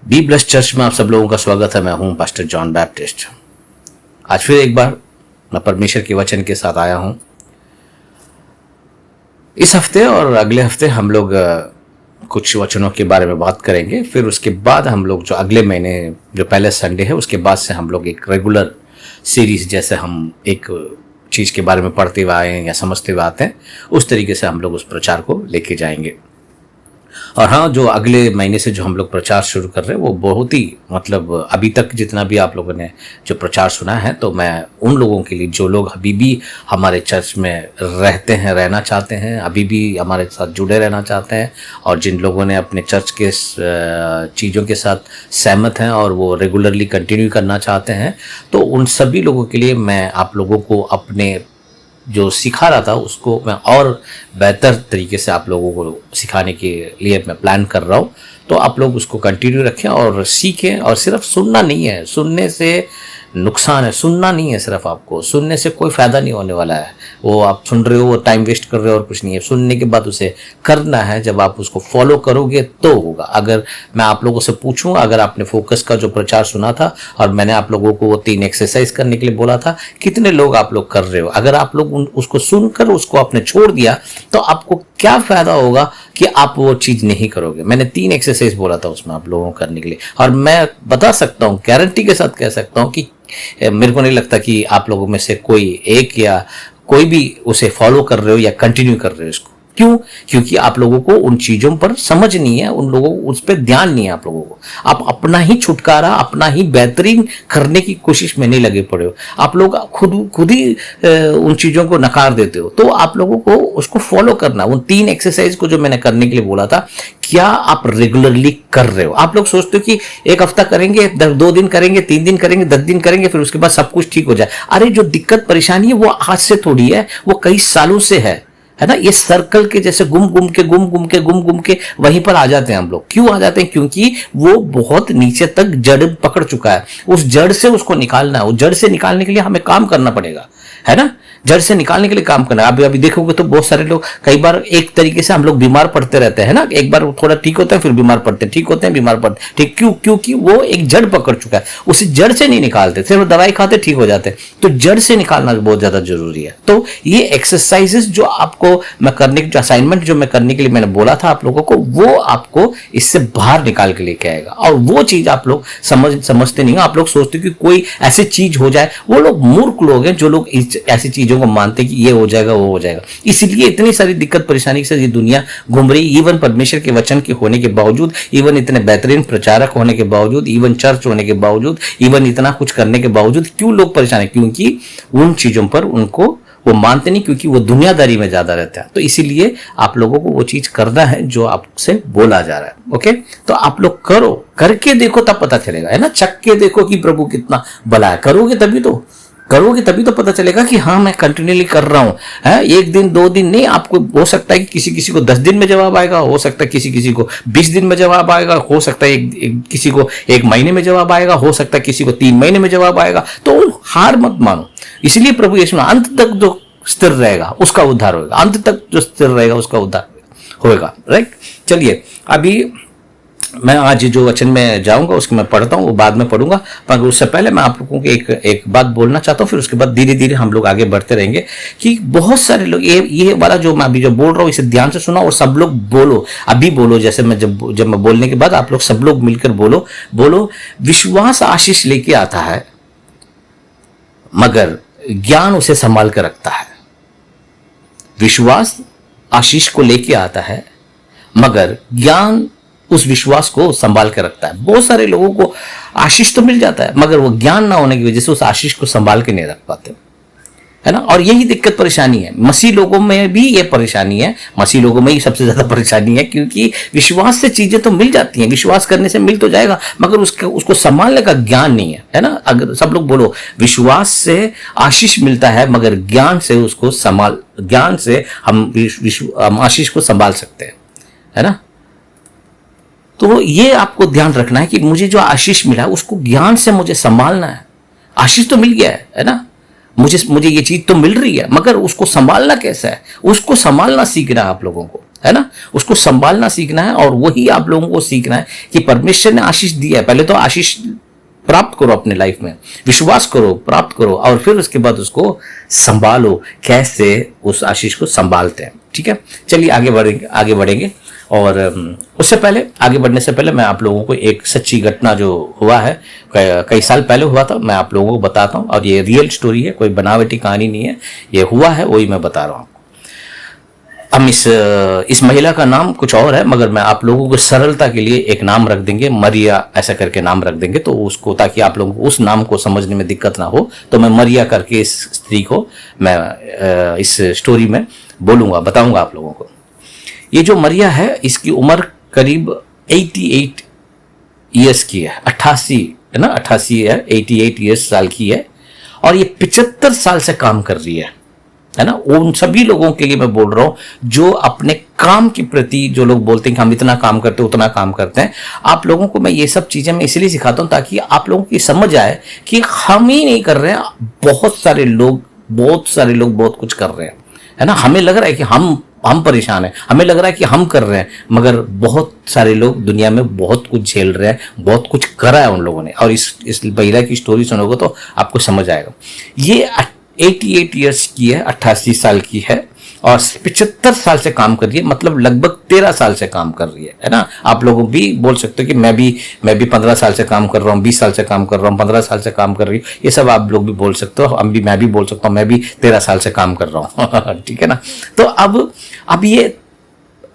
Be blessed church में आप सब लोगों का स्वागत है। मैं हूं पास्टर जॉन बैप्टिस्ट। आज फिर एक बार मैं परमेश्वर के वचन के साथ आया हूं। इस हफ्ते और अगले हफ्ते हम लोग कुछ वचनों के बारे में बात करेंगे। फिर उसके बाद हम लोग जो अगले महीने जो पहले संडे है उसके बाद से हम लोग एक रेगुलर सीरीज, जैसे हम एक चीज़ के बारे में पढ़ते हुए आए हैं या समझते हुए आते हैं, उस तरीके से हम लोग उस प्रचार को लेके जाएंगे। और हाँ, जो अगले महीने से जो हम लोग प्रचार शुरू कर रहे हैं वो बहुत ही अभी तक जितना भी आप लोगों ने जो प्रचार सुना है, तो मैं उन लोगों के लिए जो लोग अभी भी हमारे चर्च में रहते हैं, रहना चाहते हैं, अभी भी हमारे साथ जुड़े रहना चाहते हैं, और जिन लोगों ने अपने चर्च के चीज़ों के साथ सहमत हैं और वो रेगुलरली कंटिन्यू करना चाहते हैं, तो उन सभी लोगों के लिए मैं आप लोगों को अपने जो सिखा रहा था उसको मैं और बेहतर तरीके से आप लोगों को सिखाने के लिए मैं प्लान कर रहा हूँ। तो आप लोग उसको कंटिन्यू रखें और सीखें। और सिर्फ सुनना नहीं है, सुनने से नुकसान है, सुनना नहीं है, सिर्फ आपको सुनने से कोई फ़ायदा नहीं होने वाला है। वो आप सुन रहे हो, वो टाइम वेस्ट कर रहे हो और कुछ नहीं है। सुनने के बाद उसे करना है। जब आप उसको फॉलो करोगे तो होगा। अगर मैं आप लोगों से पूछूं, अगर आपने फोकस का जो प्रचार सुना था और मैंने आप लोगों को वो 3 एक्सरसाइज करने के लिए बोला था, कितने लोग आप लोग कर रहे हो? अगर आप लोग उसको सुनकर उसको आपने छोड़ दिया तो आपको क्या फ़ायदा होगा कि आप वो चीज़ नहीं करोगे। मैंने 3 एक्सरसाइज बोला था उसमें आप लोगों को करने के लिए, और मैं बता सकता हूँ, गारंटी के साथ कह सकता हूँ कि मेरे को नहीं लगता कि आप लोगों में से कोई एक या कोई भी उसे फॉलो कर रहे हो या कंटिन्यू कर रहे हो इसको। क्यों? क्योंकि आप लोगों को उन चीज़ों पर समझ नहीं है, उन लोगों को उस पर ध्यान नहीं है। आप लोगों को आप अपना ही छुटकारा, अपना ही बेहतरीन करने की कोशिश में नहीं लगे पड़े हो। आप लोग खुद ही उन चीज़ों को नकार देते हो। तो आप लोगों को उसको फॉलो करना। उन 3 एक्सरसाइज को जो मैंने करने के लिए बोला था, क्या आप रेगुलरली कर रहे हो? आप लोग सोचते हो कि एक हफ्ता करेंगे, 2 दिन करेंगे, 3 दिन करेंगे, 10 दिन करेंगे, फिर उसके बाद सब कुछ ठीक हो जाए। अरे जो दिक्कत परेशानी है वो आज से थोड़ी है, वो कई सालों से है ना। ये सर्कल के जैसे घूम घूम के वहीं पर आ जाते हैं हम लोग। क्यों आ जाते हैं? क्योंकि वो बहुत नीचे तक जड़ पकड़ चुका है। उस जड़ से उसको निकालना है। उस जड़ से निकालने के लिए हमें काम करना पड़ेगा, है ना। जड़ से निकालने के लिए काम करना है। अभी देखोगे तो बहुत सारे लोग, कई बार एक तरीके से हम लोग बीमार पड़ते रहते हैं ना। एक बार थोड़ा ठीक होता है, फिर बीमार पड़ते हैं, ठीक होते हैं, बीमार पड़ते हैं। ठीक क्यों? क्योंकि वो एक जड़ पकड़ चुका है। उसे जड़ से नहीं निकालते, सिर्फ दवाई खाते ठीक हो जाते हैं। तो जड़ से निकालना बहुत ज्यादा जरूरी है। तो ये एक्सरसाइजेस जो आपको मैं करने की, जो असाइनमेंट जो मैं करने के लिए मैंने बोला था आप लोगों को, वो आपको इससे बाहर निकाल के लेके आएगा। और वो चीज आप लोग समझते नहीं हो। आप लोग सोचते हो कि कोई ऐसी चीज हो जाए। वो लोग मूर्ख लोग हैं जो लोग ऐसी चीजों को मानते कि ये हो जाएगा, वो हो जाएगा। इसलिए इतनी सारी दिक्कत परेशानी से ये दुनिया घूम रही। इवन परमेश्वर के वचन के होने के बावजूद, इवन इतने बेहतरीन प्रचारक होने के बावजूद, इवन चर्च होने के बावजूद, इवन इतना कुछ करने के बावजूद क्यों लोग परेशान है? क्योंकि उन चीजों पर उनको वो मानते नहीं, क्योंकि वो दुनियादारी में ज्यादा रहता है। तो इसीलिए आप लोगों को वो चीज करना है जो आपसे बोला जा रहा है। ओके, तो आप लोग करो, करके देखो, तब पता चलेगा, है ना। चख के देखो कि प्रभु कितना भला है। करोगे तभी तो पता चलेगा कि हाँ, मैं कंटिन्यूली कर रहा हूँ। है 1 दिन 2 दिन नहीं, आपको हो सकता है कि किसी को 10 दिन में जवाब आएगा, हो सकता है किसी को 20 दिन में जवाब आएगा, हो सकता है किसी को 1 महीने में जवाब आएगा, हो सकता है किसी को 3 महीने में जवाब आएगा। तो हार मत मानो। इसलिए प्रभु यीशु ने अंत तक जो स्थिर रहेगा उसका उद्धार होगा। अंत तक जो स्थिर रहेगा उसका उद्धार होगा। राइट, चलिए अभी मैं आज जो वचन में जाऊंगा उसको मैं पढ़ता हूँ, वो बाद में पढ़ूंगा। पर उससे पहले मैं आप लोगों को एक बात बोलना चाहता हूँ। फिर उसके बाद धीरे धीरे हम लोग आगे बढ़ते रहेंगे। कि बहुत सारे लोग ये वाला जो मैं अभी जो बोल रहा हूँ इसे ध्यान से सुना और सब लोग बोलो, अभी बोलो। जैसे मैं जब मैं बोलने के बाद आप लोग सब लोग मिलकर बोलो। विश्वास आशीष लेके आता है मगर ज्ञान उसे संभाल कर रखता है। विश्वास आशीष को लेके आता है मगर ज्ञान उस विश्वास को संभाल के रखता है। बहुत सारे लोगों को आशीष तो मिल जाता है मगर वो ज्ञान ना होने की वजह से उस आशीष को संभाल के नहीं रख पाते, है ना। और यही दिक्कत परेशानी है। मसीह लोगों में भी ये परेशानी है। मसीह लोगों में ही सबसे ज्यादा परेशानी है, क्योंकि विश्वास से चीजें तो मिल जाती हैं, विश्वास करने से मिल तो जाएगा, मगर उसको संभालने का ज्ञान नहीं है ना। अगर सब लोग बोलो, विश्वास से आशीष मिलता है मगर ज्ञान से हम आशीष को संभाल सकते हैं, है ना। तो ये आपको ध्यान रखना है कि मुझे जो आशीष मिला है उसको ज्ञान से मुझे संभालना है। आशीष तो मिल गया है ना। मुझे ये चीज तो मिल रही है, मगर उसको संभालना कैसा है, उसको संभालना सीखना है आप लोगों को। है ना। उसको संभालना सीखना है और वही आप लोगों को सीखना है कि परमेश्वर ने आशीष दिया है, पहले तो आशीष प्राप्त करो अपने लाइफ में, विश्वास करो, प्राप्त करो, और फिर उसके बाद उसको संभालो, कैसे उस आशीष को संभालते हैं। ठीक है, चलिए आगे बढ़ेंगे। और उससे पहले, आगे बढ़ने से पहले मैं आप लोगों को एक सच्ची घटना जो हुआ है, कई साल पहले हुआ था, मैं आप लोगों को बताता हूँ। और ये रियल स्टोरी है, कोई बनावटी कहानी नहीं है, ये हुआ है वही मैं बता रहा हूँ। हम इस महिला का नाम कुछ और है, मगर मैं आप लोगों को सरलता के लिए एक नाम रख देंगे, मरिया ऐसा करके नाम रख देंगे, तो उसको, ताकि आप लोगों को उस नाम को समझने में दिक्कत ना हो, तो मैं मरिया करके इस स्त्री को मैं इस स्टोरी में बोलूँगा, बताऊँगा आप लोगों को। ये जो मरिया है, इसकी उम्र करीब 88 ईयर्स की है, 88 है ना, 88 है, 88 ईयर्स साल की है, और ये 75 साल से काम कर रही है ना। उन सभी लोगों के लिए मैं बोल रहा हूं जो अपने काम के प्रति, जो लोग बोलते हैं कि हम इतना काम करते हैं, उतना काम करते हैं, आप लोगों को मैं ये सब चीजें मैं इसलिए सिखाता हूं ताकि आप लोगों की समझ आए कि हम ही नहीं कर रहे हैं, बहुत सारे लोग बहुत कुछ कर रहे हैं, है ना। हमें लग रहा है कि हम परेशान हैं, हमें लग रहा है कि हम कर रहे हैं, मगर बहुत सारे लोग दुनिया में बहुत कुछ झेल रहे हैं, बहुत कुछ करा है उन लोगों ने। और इस महिला की स्टोरी सुनोगे तो आपको समझ आएगा। ये 88 ईयर्स की है, 88 साल की है, और 75 साल से काम कर रही है, मतलब लगभग 13 साल से काम कर रही है ना। आप लोग भी बोल सकते हो कि मैं भी 15 साल से काम कर रहा हूँ, 20 साल से काम कर रहा हूँ, 15 साल से काम कर रही हूँ, ये सब आप लोग भी बोल सकते हो। मैं भी बोल सकता हूँ, मैं भी 13 साल से काम कर रहा हूँ ठीक है ना। तो अब ये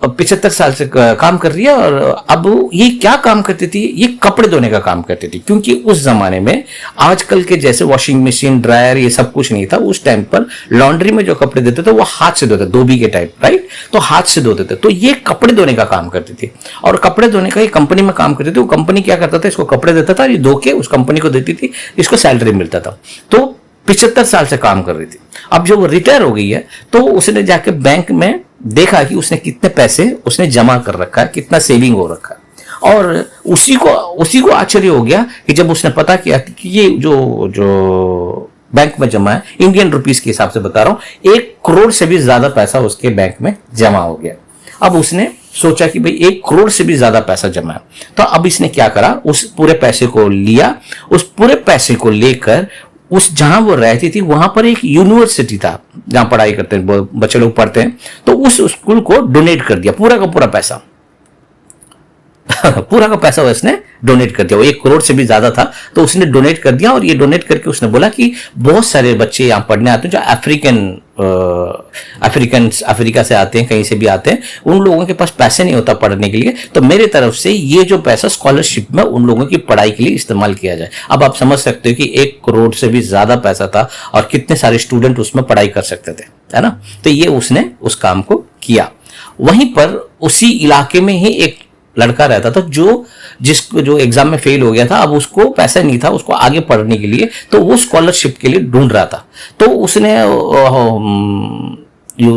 75 साल से काम कर रही है, और अब ये क्या काम करती थी, ये कपड़े धोने का काम करती थी, क्योंकि उस जमाने में आजकल के जैसे वॉशिंग मशीन, ड्रायर, ये सब कुछ नहीं था। उस टाइम पर लॉन्ड्री में जो कपड़े देते थे वो हाथ से धोते, धोबी के टाइप, राइट, तो हाथ से धोते थे। तो ये कपड़े धोने का काम करती थी, और कपड़े धोने का ये कंपनी में काम करती थी। वो कंपनी क्या करता था, इसको कपड़े देता था, ये धो के उस कंपनी को देती थी, इसको सैलरी मिलता था। तो 75 साल से काम कर रही थी। अब जब वो रिटायर हो गई है, तो उसने जाके बैंक में देखा कि उसने कितने पैसे उसने जमा कर रखा है, कितना सेविंग हो रखा है, और उसी को आश्चर्य हो गया कि जब उसने पता किया कि ये जो बैंक में जमा है, इंडियन रुपीस के हिसाब से बता रहा हूं, 1 करोड़ से भी ज्यादा पैसा उसके बैंक में जमा हो गया। अब उसने सोचा कि भाई 1 करोड़ से भी ज्यादा पैसा जमा है, तो अब इसने क्या करा, उस पूरे पैसे को लिया, उस पूरे पैसे को लेकर जहां वो रहती थी वहां पर एक यूनिवर्सिटी था जहां पढ़ाई करते हैं बच्चे लोग पढ़ते हैं, तो उस स्कूल को डोनेट कर दिया, पूरा का पूरा पैसा पूरा का पैसा उसने डोनेट कर दिया। वो 1 करोड़ से भी ज्यादा था, तो उसने डोनेट कर दिया। और ये डोनेट करके उसने बोला कि बहुत सारे बच्चे यहाँ पढ़ने आते हैं जो अफ्रीका से आते हैं, कहीं से भी आते हैं, उन लोगों के पास पैसे नहीं होता पढ़ने के लिए, तो मेरे तरफ से ये जो पैसा स्कॉलरशिप में उन लोगों की पढ़ाई के लिए इस्तेमाल किया जाए। अब आप समझ सकते हो कि 1 करोड़ से भी ज्यादा पैसा था, और कितने सारे स्टूडेंट उसमें पढ़ाई कर सकते थे, है ना। तो ये उसने उस काम को किया। वहीं पर उसी इलाके में ही एक लड़का रहता था जो एग्जाम में फेल हो गया था। अब उसको पैसा नहीं था उसको आगे पढ़ने के लिए, तो वो स्कॉलरशिप के लिए ढूंढ रहा था। तो उसने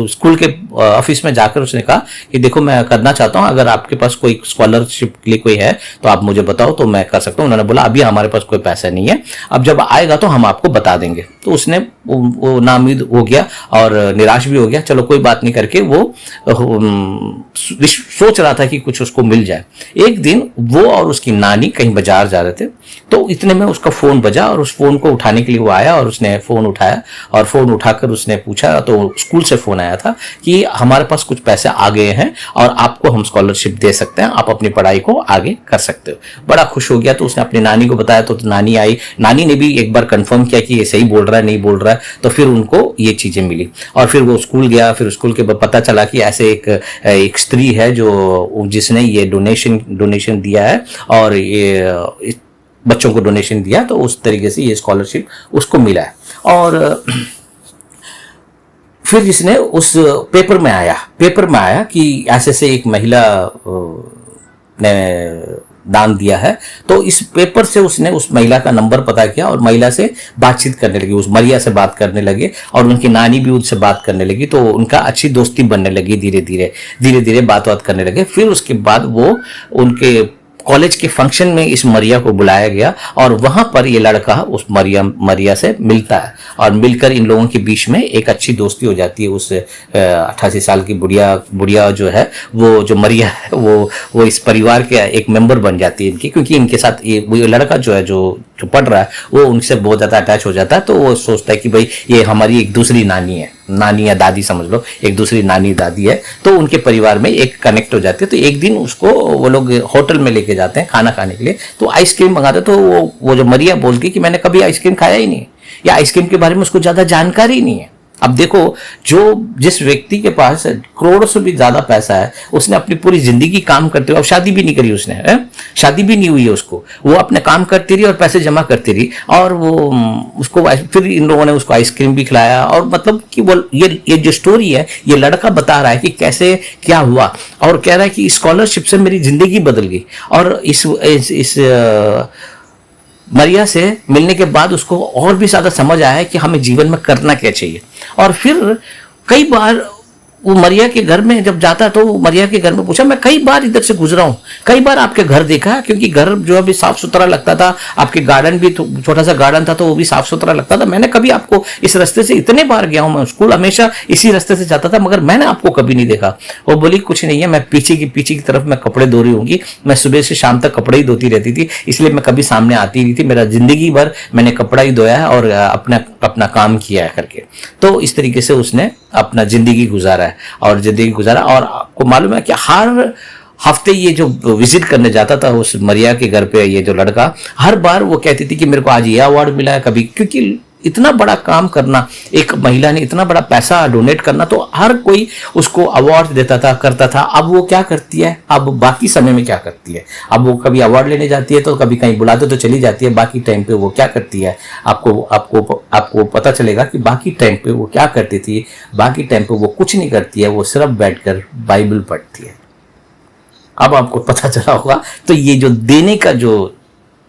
स्कूल के ऑफिस में जाकर उसने कहा कि देखो मैं करना चाहता हूं, अगर आपके पास कोई स्कॉलरशिप के लिए कोई है तो आप मुझे बताओ, तो मैं कर सकता हूं। उन्होंने बोला अभी हमारे पास कोई पैसा नहीं है, अब जब आएगा तो हम आपको बता देंगे। तो उसने वो नाउम्मीद हो गया और निराश भी हो गया। चलो कोई बात नहीं करके वो सोच रहा था कि कुछ उसको मिल जाए। एक दिन वो और उसकी नानी कहीं बाजार जा रहे थे, तो इतने में उसका फोन बजा, और उस फोन को उठाने के लिए वो आया, और उसने फोन उठाया, और फोन उठाकर उसने पूछा, तो स्कूल से फोन आया था कि हमारे पास कुछ पैसे आ गए हैं और आपको हम स्कॉलरशिप दे सकते हैं, आप अपनी पढ़ाई को आगे कर सकते हो। बड़ा खुश हो गया। तो उसने अपनी नानी को बताया, तो नानी आई, नानी ने भी एक बार कंफर्म किया कि ये सही बोल रहा है नहीं बोल रहा है, तो फिर उनको ये चीजें मिली। और फिर वो स्कूल गया, फिर स्कूल के बाद पता चला कि ऐसे एक स्त्री है जिसने ये डोनेशन दिया है, और ये बच्चों को डोनेशन दिया, तो उस तरीके से ये स्कॉलरशिप उसको मिला है। और फिर इसने उस पेपर में आया कि ऐसे से एक महिला ने दान दिया है। तो इस पेपर से उसने उस महिला का नंबर पता किया और महिला से बातचीत करने लगी, उस मरिया से बात करने लगे, और उनकी नानी भी उनसे बात करने लगी। तो उनका अच्छी दोस्ती बनने लगी, धीरे धीरे बात करने लगे। फिर उसके बाद वो उनके कॉलेज के फंक्शन में इस मरिया को बुलाया गया और वहां पर ये लड़का उस मरिया से मिलता है और मिलकर इन लोगों के बीच में एक अच्छी दोस्ती हो जाती है। उस 88 साल की बुढ़िया जो है, वो जो मरिया है, वो इस परिवार के एक मेंबर बन जाती है इनकी, क्योंकि इनके साथ ये लड़का जो है जो पढ़ रहा है वो उनसे बहुत ज्यादा अटैच हो जाता है। तो वो सोचता है कि भाई ये हमारी एक दूसरी नानी है, नानी या दादी समझ लो, एक दूसरी नानी दादी है, तो उनके परिवार में एक कनेक्ट हो जाती है। तो एक दिन उसको वो लोग होटल में लेके जाते हैं खाना खाने के लिए, तो आइसक्रीम मंगाते, तो वो जो मरिया बोलती है कि मैंने कभी आइसक्रीम खाया ही नहीं, या आइसक्रीम के बारे में उसको ज्यादा जानकारी नहीं है। अब देखो, जिस व्यक्ति के पास करोड़ों से भी ज्यादा पैसा है, उसने अपनी पूरी जिंदगी काम करते हुए, अब शादी भी नहीं करी उसने, शादी भी नहीं हुई है उसको, वो अपने काम करती रही और पैसे जमा करती रही, और वो उसको फिर इन लोगों ने उसको आइसक्रीम भी खिलाया। और मतलब कि वो ये जो स्टोरी है, ये लड़का बता रहा है कि कैसे क्या हुआ, और कह रहा है कि स्कॉलरशिप से मेरी जिंदगी बदल गई। और इस मरिया से मिलने के बाद उसको और भी ज्यादा समझ आया है कि हमें जीवन में करना क्या चाहिए। और फिर कई बार वो मरिया के घर में जब जाता है, तो वो मरिया के घर में पूछा, मैं कई बार इधर से गुजरा हूं, कई बार आपके घर देखा, क्योंकि घर जो अभी साफ सुथरा लगता था, आपके गार्डन भी छोटा सा गार्डन था तो वो भी साफ सुथरा लगता था, मैंने कभी आपको इस रास्ते से इतने बार गया हूं, मैं स्कूल हमेशा इसी रास्ते से जाता था, मगर मैंने आपको कभी नहीं देखा। वो बोली कुछ नहीं है, मैं पीछे की तरफ मैं कपड़े धो रही होंगी, मैं सुबह से शाम तक कपड़े ही धोती रहती थी, इसलिए मैं कभी सामने आती नहीं थी, मेरा जिंदगी भर मैंने कपड़ा ही धोया है और अपना काम किया है करके। तो इस तरीके से उसने अपना जिंदगी गुजारा है और आपको मालूम है कि हर हफ्ते ये जो विजिट करने जाता था उस मरिया के घर पे, ये जो लड़का, हर बार वो कहती थी कि मेरे को आज ये अवार्ड मिला है, कभी, क्योंकि इतना बड़ा काम करना, एक महिला ने इतना बड़ा पैसा डोनेट करना, तो हर कोई उसको अवार्ड देता था, करता था। अब वो क्या करती है, अब बाकी समय में क्या करती है, अब वो कभी अवार्ड लेने जाती है तो कभी कहीं बुलाते तो चली जाती है, बाकी टाइम पे वो क्या करती है, आपको पता चलेगा कि बाकी टाइम पे वो क्या करती थी। बाकी टाइम पे वो कुछ नहीं करती है, वो सिर्फ बैठकर बाइबल पढ़ती है। अब आपको पता चला होगा, तो ये जो देने का जो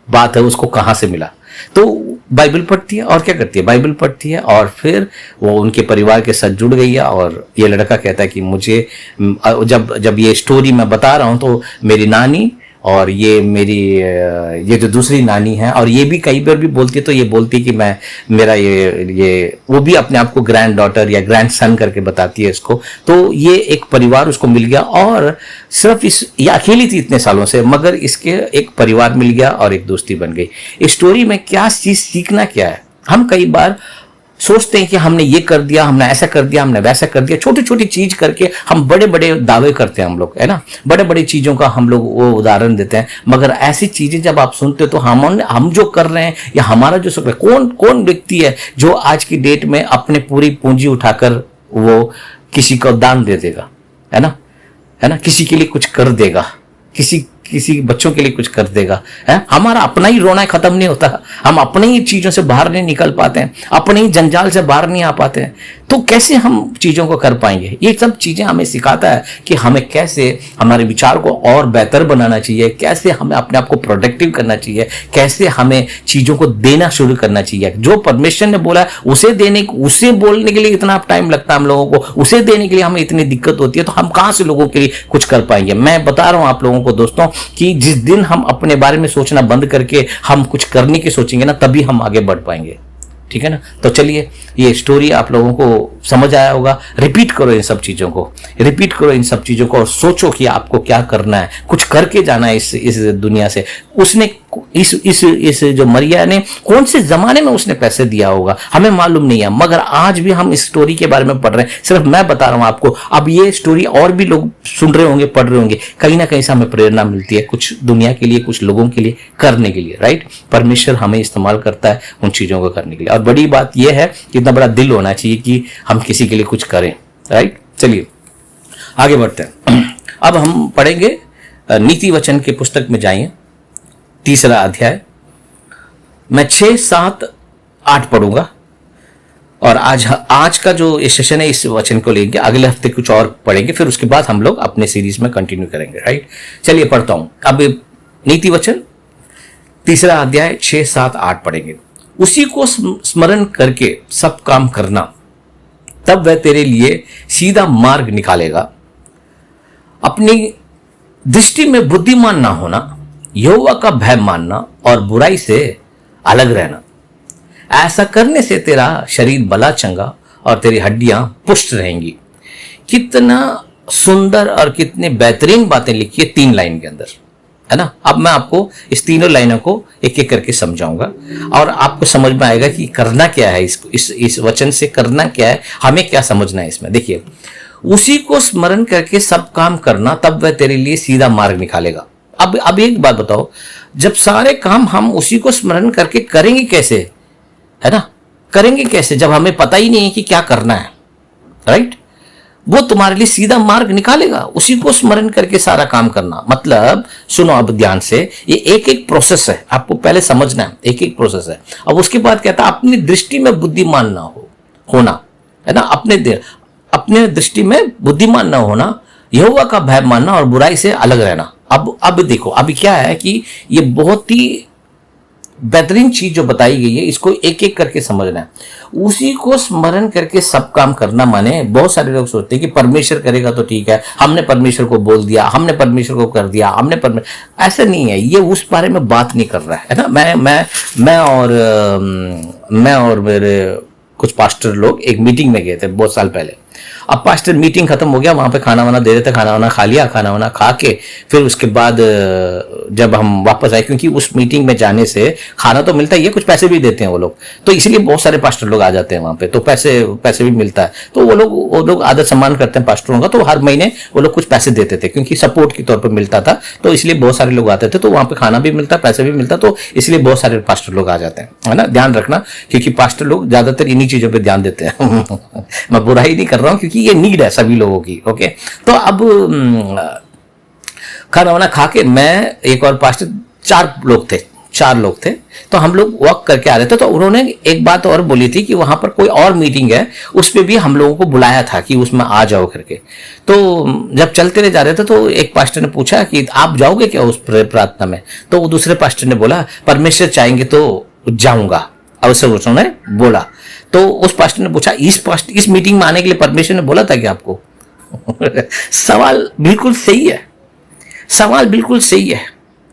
बात है उसको कहां से मिला, तो बाइबल पढ़ती है और क्या करती है, बाइबल पढ़ती है, और फिर वो उनके परिवार के साथ जुड़ गई है। और ये लड़का कहता है कि मुझे जब ये स्टोरी मैं बता रहा हूं, तो मेरी नानी और ये जो दूसरी नानी है, और ये भी कई बार भी बोलती है, तो ये बोलती है कि मैं मेरा ये वो भी अपने आप को ग्रैंड डॉटर या ग्रैंड सन करके बताती है इसको। तो ये एक परिवार उसको मिल गया, और सिर्फ ये अकेली थी इतने सालों से, मगर इसके एक परिवार मिल गया और एक दोस्ती बन गई। इस स्टोरी में क्या चीज सीखना क्या है, हम कई बार सोचते हैं कि हमने ये कर दिया, हमने ऐसा कर दिया, हमने वैसा कर दिया, छोटी छोटी चीज करके हम बड़े बड़े दावे करते हैं, हम लोग, है ना, बड़े बड़े चीजों का हम लोग वो उदाहरण देते हैं। मगर ऐसी चीजें जब आप सुनते हो, तो हम जो कर रहे हैं या हमारा जो सुख, कौन व्यक्ति है जो आज की डेट में अपने पूरी पूंजी उठाकर वो किसी को दान दे देगा, है ना, किसी के लिए कुछ कर देगा, किसी बच्चों के लिए कुछ कर देगा, है। हमारा अपना ही रोना खत्म नहीं होता, हम अपने ही चीजों से बाहर नहीं निकल पाते हैं, अपने ही जंजाल से बाहर नहीं आ पाते हैं, तो कैसे हम चीजों को कर पाएंगे। ये सब चीजें हमें सिखाता है कि हमें कैसे हमारे विचार को और बेहतर बनाना चाहिए, कैसे हमें अपने आप को प्रोडक्टिव करना चाहिए, कैसे हमें चीजों को देना शुरू करना चाहिए। जो परमेश्वर ने बोला है उसे बोलने के लिए इतना टाइम लगता है हम लोगों को, उसे देने के लिए हमें इतनी दिक्कत होती है, तो हम कहां से लोगों के लिए कुछ कर पाएंगे। मैं बता रहा हूं आप लोगों को दोस्तों कि जिस दिन हम अपने बारे में सोचना बंद करके हम कुछ करने की सोचेंगे ना, तभी हम आगे बढ़ पाएंगे, ठीक है ना। तो चलिए, ये स्टोरी आप लोगों को समझ आया होगा। रिपीट करो इन सब चीजों को, और सोचो कि आपको क्या करना है, कुछ करके जाना है इस दुनिया से। उसने इस जो मरिया ने कौन से जमाने में उसने पैसे दिया होगा हमें मालूम नहीं है, मगर आज भी हम इस स्टोरी के बारे में पढ़ रहे हैं। सिर्फ मैं बता रहा हूं आपको, अब ये स्टोरी और भी लोग सुन रहे होंगे, पढ़ रहे होंगे, कहीं ना कहीं से हमें प्रेरणा मिलती है कुछ दुनिया के लिए, कुछ लोगों के लिए करने के लिए, राइट। परमेश्वर हमें इस्तेमाल करता है उन चीजों को करने के लिए, और बड़ी बात यह है कि इतना बड़ा दिल होना चाहिए कि हम किसी के लिए कुछ करें, राइट। चलिए आगे बढ़ते हैं। अब हम पढ़ेंगे नीति वचन के पुस्तक में जाइए, 3 अध्याय। मैं 6, 7, 8 पढ़ूंगा, और आज का जो सेशन है इस वचन को लेंगे, अगले हफ्ते कुछ और पढ़ेंगे, फिर उसके बाद हम लोग अपने सीरीज में कंटिन्यू करेंगे, राइट। चलिए पढ़ता हूं। अब नीति वचन 3 अध्याय 6, 7, 8 पढ़ेंगे। उसी को स्मरण करके सब काम करना, तब वह तेरे लिए सीधा मार्ग निकालेगा। अपनी दृष्टि में बुद्धिमान ना होना, यहोवा का भय मानना और बुराई से अलग रहना। ऐसा करने से तेरा शरीर भला चंगा और तेरी हड्डियां पुष्ट रहेंगी। कितना सुंदर और कितनी बेहतरीन बातें लिखी है 3 लाइन के अंदर, है ना। अब मैं आपको इस तीनों लाइनों को एक एक करके समझाऊंगा और आपको समझ में आएगा कि करना क्या है, इस वचन से करना क्या है, हमें क्या समझना है इसमें। देखिए, उसी को स्मरण करके सब काम करना, तब वह तेरे लिए सीधा मार्ग निकालेगा। अब एक बात बताओ, जब सारे काम हम उसी को स्मरण करके करेंगे कैसे, है ना, करेंगे कैसे जब हमें पता ही नहीं है कि क्या करना है, राइट। वो तुम्हारे लिए सीधा मार्ग निकालेगा, उसी को स्मरण करके सारा काम करना। मतलब सुनो अब ध्यान से, ये एक एक प्रोसेस है, आपको पहले समझना है, एक एक प्रोसेस है। अब उसके बाद कहता है अपनी दृष्टि में बुद्धिमान ना होना, है ना, अपने दृष्टि में बुद्धिमान ना होना, यहोवा का भय मानना और बुराई से अलग रहना। अब देखो, अभी क्या है कि ये बहुत ही बेहतरीन चीज जो बताई गई है, इसको एक एक करके समझना है। उसी को स्मरण करके सब काम करना माने, बहुत सारे लोग सोचते हैं कि परमेश्वर करेगा तो ठीक है, हमने परमेश्वर को बोल दिया, हमने परमेश्वर को कर दिया, ऐसा नहीं है। ये उस बारे में बात नहीं कर रहा है ना। मैं और मेरे कुछ पास्टर लोग एक मीटिंग में गए थे बहुत साल पहले। अब पास्टर मीटिंग खत्म हो गया, वहां पे खाना वाना दे रहे थे, खाना वाना खा लिया, खाना वाना खा के फिर उसके बाद जब हम वापस आए, क्योंकि उस मीटिंग में जाने से खाना तो मिलता ही है, कुछ पैसे भी देते हैं वो लोग, तो इसलिए बहुत सारे पास्टर लोग आ जाते हैं वहां पे, तो पैसे भी मिलता है। तो वो लोग आदर सम्मान करते हैं पास्टरों का, तो हर महीने वो लोग कुछ पैसे देते थे, क्योंकि सपोर्ट के तौर पर मिलता था, तो इसलिए बहुत सारे लोग आते थे। तो वहां पे खाना भी मिलता, पैसे भी मिलता, तो इसलिए बहुत सारे पास्टर लोग आ जाते हैं, है ना। ध्यान रखना, क्योंकि पास्टर लोग ज्यादातर इन्हीं चीजों पर ध्यान देते हैं। मैं बुराई नहीं कर रहा हूँ, क्योंकि ये नीड है सभी लोगों की, ओके। तो अब खाना वाना खा के मैं एक और पास्टर, 4 लोग थे, तो हम लोग वॉक करके आ रहे थे। तो उन्होंने एक बात और बोली थी कि वहां पर कोई और मीटिंग है, उस पर भी हम लोगों को बुलाया था कि उसमें आ जाओ करके। तो जब चलते रहे जा रहे थे, तो एक पास्टर ने पूछा कि आप जाओगे क्या उस प्रार्थना में। तो वो दूसरे पास्टर ने बोला परमेश्वर चाहेंगे तो जाऊंगा, अवश्य उन्होंने बोला। तो उस पास्टर ने पूछा इस मीटिंग में आने के लिए परमेश्वर ने बोला था कि आपको। सवाल बिल्कुल सही है, सवाल बिल्कुल सही है।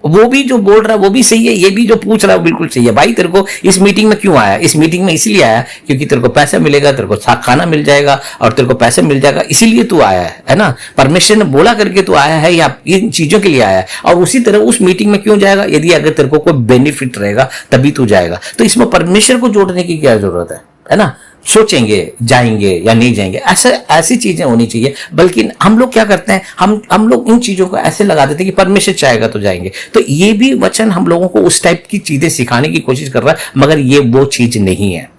वो भी जो बोल रहा है वो भी सही है, ये भी जो पूछ रहा है वो बिल्कुल सही है। भाई तेरे को इस मीटिंग में क्यों आया? इस मीटिंग में इसलिए आया क्योंकि तेरे को पैसा मिलेगा, तेरे को खाना मिल जाएगा और तेरे को पैसे मिल जाएगा, इसीलिए तू आया है ना। परमेश्वर ने बोला करके तू आया है या इन चीजों के लिए आया है। और उसी तरह उस मीटिंग में क्यों जाएगा? यदि अगर तेरे को कोई बेनिफिट रहेगा तभी तू जाएगा। तो इसमें परमेश्वर को जोड़ने की क्या जरूरत है ना। सोचेंगे जाएंगे या नहीं जाएंगे, ऐसी चीजें होनी चाहिए। बल्कि हम लोग क्या करते हैं, हम लोग इन चीजों को ऐसे लगा देते हैं कि परमेश्वर चाहेगा तो जाएंगे। तो ये भी वचन हम लोगों को उस टाइप की चीजें सिखाने की कोशिश कर रहा है, मगर ये वो चीज नहीं है।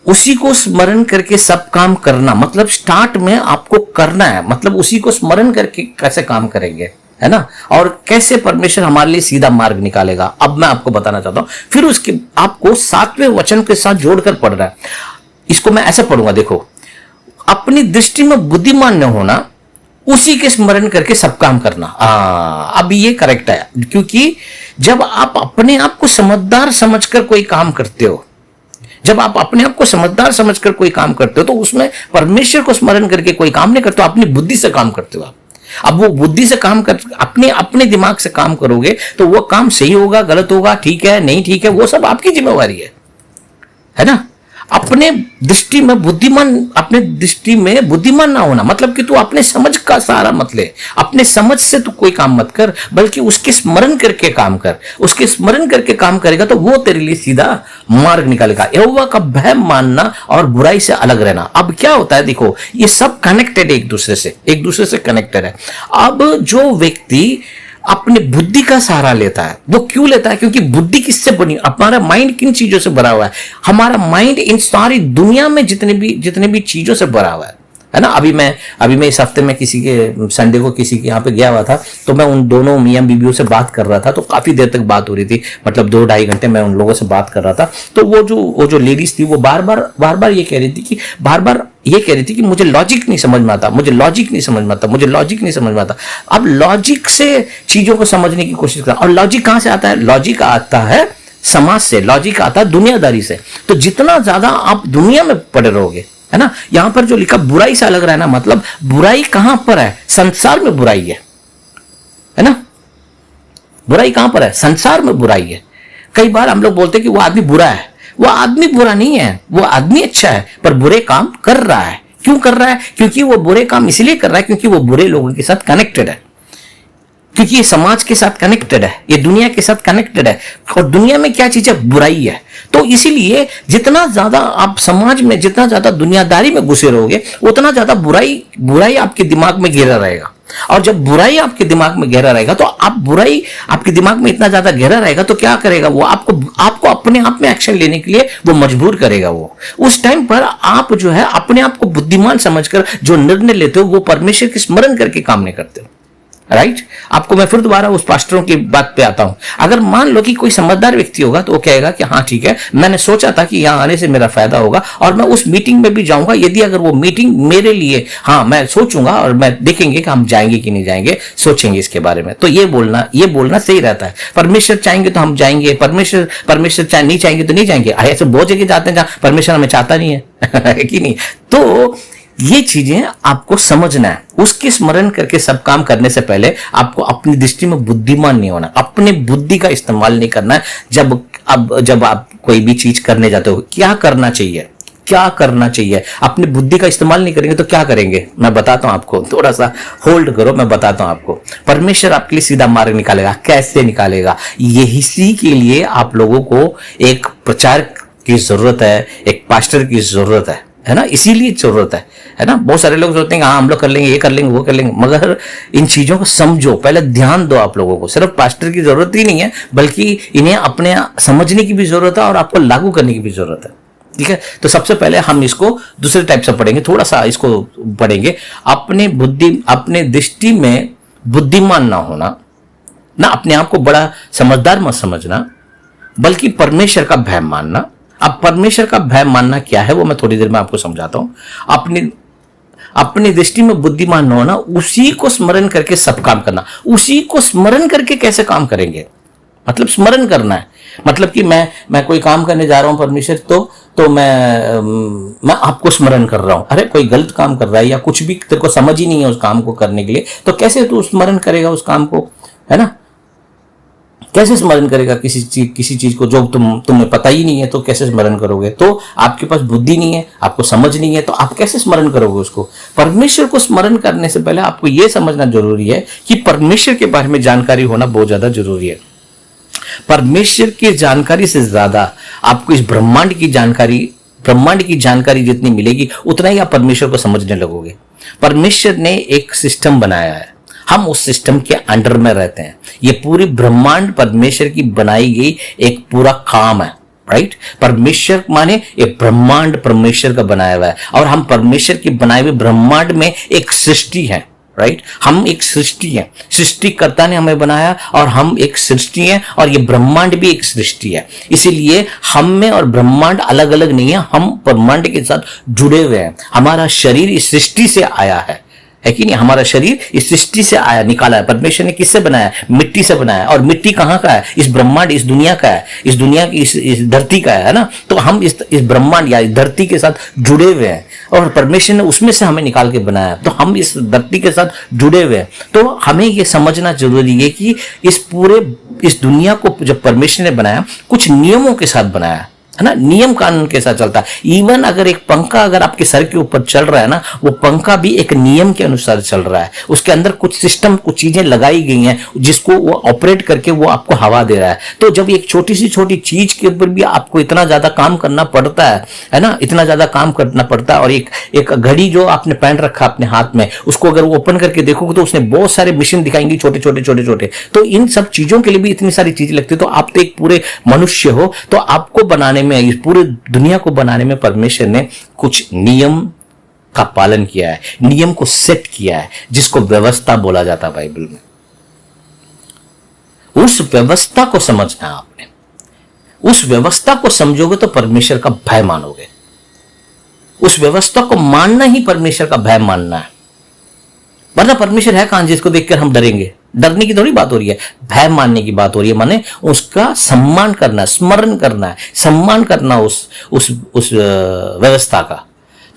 उसी को स्मरण करके सब काम करना, मतलब स्टार्ट में आपको करना है, मतलब उसी को स्मरण करके कैसे काम करेंगे, है ना। और कैसे परमेश्वर हमारे लिए सीधा मार्ग निकालेगा, अब मैं आपको बताना चाहता हूं। फिर उसके आपको 7वें वचन के साथ जोड़कर पढ़ना है। इसको मैं ऐसा पढ़ूंगा, देखो, अपनी दृष्टि में बुद्धिमान न होना, उसी के स्मरण करके सब काम करना। अब ये करेक्ट है, क्योंकि जब आप अपने आप को समझदार समझकर कोई काम करते हो, जब आप अपने आप को समझदार समझकर कोई काम करते हो, तो उसमें परमेश्वर को स्मरण करके कोई काम नहीं करते हो, अपनी बुद्धि से काम करते हो आप। अब वो बुद्धि से काम कर, अपने दिमाग से काम करोगे तो वो काम सही होगा गलत होगा, ठीक है नहीं ठीक है, वो सब आपकी जिम्मेवारी है ना। अपने दृष्टि में बुद्धिमान ना होना, मतलब कि तू अपने समझ का सहारा मत ले, अपने समझ से तू कोई काम मत कर, बल्कि उसके स्मरण करके काम कर। उसके स्मरण करके काम करेगा तो वो तेरे लिए सीधा मार्ग निकालेगा। यहोवा का भय मानना और बुराई से अलग रहना। अब क्या होता है, देखो, ये सब कनेक्टेड है, एक दूसरे से कनेक्टेड है। अब जो व्यक्ति अपने बुद्धि का सहारा लेता है, वो क्यों लेता है? क्योंकि बुद्धि किससे बनी? हमारा माइंड किन चीजों से भरा हुआ है? हमारा माइंड इन सारी दुनिया में जितने भी चीजों से भरा हुआ है ना। अभी मैं इस हफ्ते में किसी के संडे को किसी के यहाँ पे गया हुआ था, तो मैं उन दोनों मियां बीबियों से बात कर रहा था, तो काफी देर तक बात हो रही थी, मतलब 2-2.5 घंटे मैं उन लोगों से बात कर रहा था। तो वो जो लेडीज थी, वो बार बार ये कह रही थी कि मुझे लॉजिक नहीं समझ में आता, मुझे लॉजिक नहीं समझ में आता। अब लॉजिक से चीजों को समझने की कोशिश कर, और लॉजिक कहां से आता है? लॉजिक आता है समाज से, लॉजिक आता है दुनियादारी से। तो जितना ज्यादा आप दुनिया में पड़े रहोगे, है ना। यहां पर जो लिखा बुराई से अलग रहना, मतलब बुराई कहां पर है? संसार में बुराई है ना। बुराई कहां पर है? संसार में बुराई है। कई बार हम लोग बोलते हैं कि वो आदमी बुरा है। वो आदमी बुरा नहीं है, वो आदमी अच्छा है, पर बुरे काम कर रहा है। क्यों कर रहा है? क्योंकि वो बुरे काम इसलिए कर रहा है क्योंकि वो बुरे लोगों के साथ कनेक्टेड है, क्योंकि ये समाज के साथ कनेक्टेड है, ये दुनिया के साथ कनेक्टेड है। और दुनिया में क्या चीज है? बुराई है। तो इसीलिए जितना ज्यादा आप समाज में, जितना ज्यादा दुनियादारी में घुसे रहोगे, उतना ज्यादा बुराई बुराई आपके दिमाग में गहरा रहेगा। और जब बुराई आपके दिमाग में गहरा रहेगा तो आप बुराई आपके दिमाग में इतना ज्यादा गहरा रहेगा तो क्या करेगा वो? आपको अपने आप में एक्शन लेने के लिए वो मजबूर करेगा। वो उस टाइम पर आप जो है अपने आप को बुद्धिमान समझकर जो निर्णय लेते हो वो परमेश्वर के स्मरण करके काम नहीं करते हो। राइट? आपको मैं फिर दोबारा उस पास्टरों की बात पे आता हूं। अगर मान लो कि कोई समझदार व्यक्ति होगा तो वो कहेगा कि हाँ ठीक है, मैंने सोचा था कि यहां आने से मेरा फायदा होगा और मैं उस मीटिंग में भी जाऊंगा। यदि अगर वो मीटिंग मेरे लिए, हाँ मैं सोचूंगा और मैं देखेंगे कि हम जाएंगे कि नहीं जाएंगे, सोचेंगे इसके बारे में। तो ये बोलना सही रहता है। परमेश्वर चाहेंगे तो हम जाएंगे, परमेश्वर नहीं चाहेंगे तो नहीं जाएंगे। ऐसे बहुत जगह जाते हैं जहां परमेश्वर हमें चाहता नहीं है कि नहीं? तो ये चीजें आपको समझना है। उसके स्मरण करके सब काम करने से पहले आपको अपनी दृष्टि में बुद्धिमान नहीं होना, अपने बुद्धि का इस्तेमाल नहीं करना है। जब आप कोई भी चीज करने जाते हो, क्या करना चाहिए, क्या करना चाहिए? अपनी बुद्धि का इस्तेमाल नहीं करेंगे तो क्या करेंगे? मैं बताता हूं आपको, थोड़ा सा होल्ड करो, मैं बताता हूं आपको। परमेश्वर आपके लिए सीधा मार्ग निकालेगा। कैसे निकालेगा? इसी के लिए आप लोगों को एक प्रचार की जरूरत है, एक पास्टर की जरूरत है ना? इसीलिए जरूरत है ना? बहुत सारे लोग सोचते हैं हाँ हम लोग कर लेंगे, ये कर लेंगे, वो कर लेंगे, मगर इन चीजों को समझो, पहले ध्यान दो। आप लोगों को सिर्फ पास्टर की जरूरत ही नहीं है, बल्कि इन्हें अपने समझने की भी जरूरत है और आपको लागू करने की भी जरूरत है। ठीक है? तो सबसे पहले हम इसको दूसरे टाइप से पढ़ेंगे, थोड़ा सा इसको पढ़ेंगे। अपने दृष्टि में बुद्धिमान ना होना, ना अपने आप को बड़ा समझदार मत समझना, बल्कि परमेश्वर का भय मानना। अब परमेश्वर का भय मानना क्या है वो मैं थोड़ी देर में आपको समझाता हूं। अपनी दृष्टि में बुद्धिमान न होना, उसी को स्मरण करके सब काम करना। उसी को स्मरण करके कैसे काम करेंगे? मतलब स्मरण करना है, मतलब कि मैं कोई काम करने जा रहा हूं परमेश्वर, तो मैं आपको स्मरण कर रहा हूं। अरे कोई गलत काम कर रहा है या कुछ भी तेरे को समझ ही नहीं है उस काम को करने के लिए, तो कैसे तू स्मरण करेगा उस काम को? है ना? कैसे स्मरण करेगा किसी चीज को जो तुम्हें पता ही नहीं है? तो कैसे स्मरण करोगे? तो आपके पास बुद्धि नहीं है, आपको समझ नहीं है, तो आप कैसे स्मरण करोगे उसको? परमेश्वर को स्मरण करने से पहले आपको यह समझना जरूरी है कि परमेश्वर के बारे में जानकारी होना बहुत ज्यादा जरूरी है। परमेश्वर की जानकारी से ज्यादा आपको इस ब्रह्मांड की जानकारी जितनी मिलेगी उतना ही आप परमेश्वर को समझने लगोगे। परमेश्वर ने एक सिस्टम बनाया है, हम उस सिस्टम के अंडर में रहते हैं। ये पूरी ब्रह्मांड परमेश्वर की बनाई गई एक पूरा काम है। राइट? परमेश्वर माने ये ब्रह्मांड परमेश्वर का बनाया हुआ है और हम परमेश्वर की बनाए हुए ब्रह्मांड में एक सृष्टि है। राइट? हम एक सृष्टि है, सृष्टिकर्ता ने हमें बनाया और हम एक सृष्टि है और ये ब्रह्मांड भी एक सृष्टि है। इसीलिए हम में और ब्रह्मांड अलग अलग नहीं है, हम ब्रह्मांड के साथ जुड़े हुए हैं। हमारा शरीर इस सृष्टि से आया है कि नहीं? हमारा शरीर इस सृष्टि से आया, निकाला है। परमेश्वर ने किससे बनाया? मिट्टी से बनाया। और मिट्टी कहां का है? इस ब्रह्मांड, इस दुनिया का है, इस दुनिया की इस धरती का है ना? तो हम इस ब्रह्मांड या इस धरती के साथ जुड़े हुए हैं और परमेश्वर ने उसमें से हमें निकाल के बनाया, तो हम इस धरती के साथ जुड़े हुए हैं। तो हमें यह समझना जरूरी है कि इस दुनिया को जब परमेश्वर ने बनाया, कुछ नियमों के साथ बनाया है ना? नियम कानून के साथ चलता है। इवन अगर एक पंखा अगर आपके सर के ऊपर चल रहा है ना, वो पंखा भी एक नियम के अनुसार चल रहा है। उसके अंदर कुछ सिस्टम, कुछ चीजें लगाई गई हैं जिसको वो ऑपरेट करके वो आपको हवा दे रहा है। तो जब एक छोटी सी छोटी चीज के ऊपर भी आपको इतना ज्यादा काम करना पड़ता है ना? इतना ज्यादा काम करना पड़ता है। और एक घड़ी जो आपने पहन रखा अपने हाथ में, उसको अगर वो ओपन करके देखोगे तो उसने बहुत सारे मशीन दिखाएंगे, छोटे छोटे छोटे छोटे। तो इन सब चीजों के लिए भी इतनी सारी चीजें लगती है। तो आप तो एक पूरे मनुष्य हो, तो आपको बनाने में, इस पूरी दुनिया को बनाने में परमेश्वर ने कुछ नियम का पालन किया है, नियम को सेट किया है, जिसको व्यवस्था बोला जाता है बाइबल में। उस व्यवस्था को समझना है आपने। उस व्यवस्था को समझोगे तो परमेश्वर का भय मानोगे। उस व्यवस्था को मानना ही परमेश्वर का भय मानना है। वरना परमेश्वर है कहां जिसको देखकर हम डरेंगे? डरने की थोड़ी बात हो रही है, भय मानने की बात हो रही है। माने उसका सम्मान करना, स्मरण करना है, सम्मान करना उस व्यवस्था का।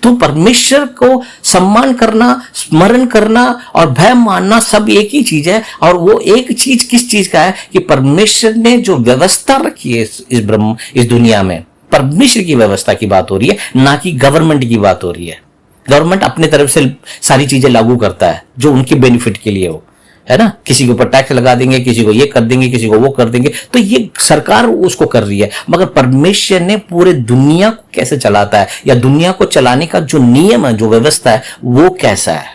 तो परमेश्वर को सम्मान करना, स्मरण करना और भय मानना सब एक ही चीज है। और वो एक चीज किस चीज का है कि परमेश्वर ने जो व्यवस्था रखी है इस दुनिया में, परमेश्वर की व्यवस्था की बात हो रही है, ना कि गवर्नमेंट की बात हो रही है। गवर्नमेंट अपने तरफ से सारी चीजें लागू करता है जो उनके बेनिफिट के लिए हो, है ना। किसी के ऊपर टैक्स लगा देंगे, किसी को ये कर देंगे, किसी को वो कर देंगे, तो ये सरकार उसको कर रही है। मगर परमेश्वर ने पूरे दुनिया को कैसे चलाता है, या दुनिया को चलाने का जो नियम है, जो व्यवस्था है, वो कैसा है,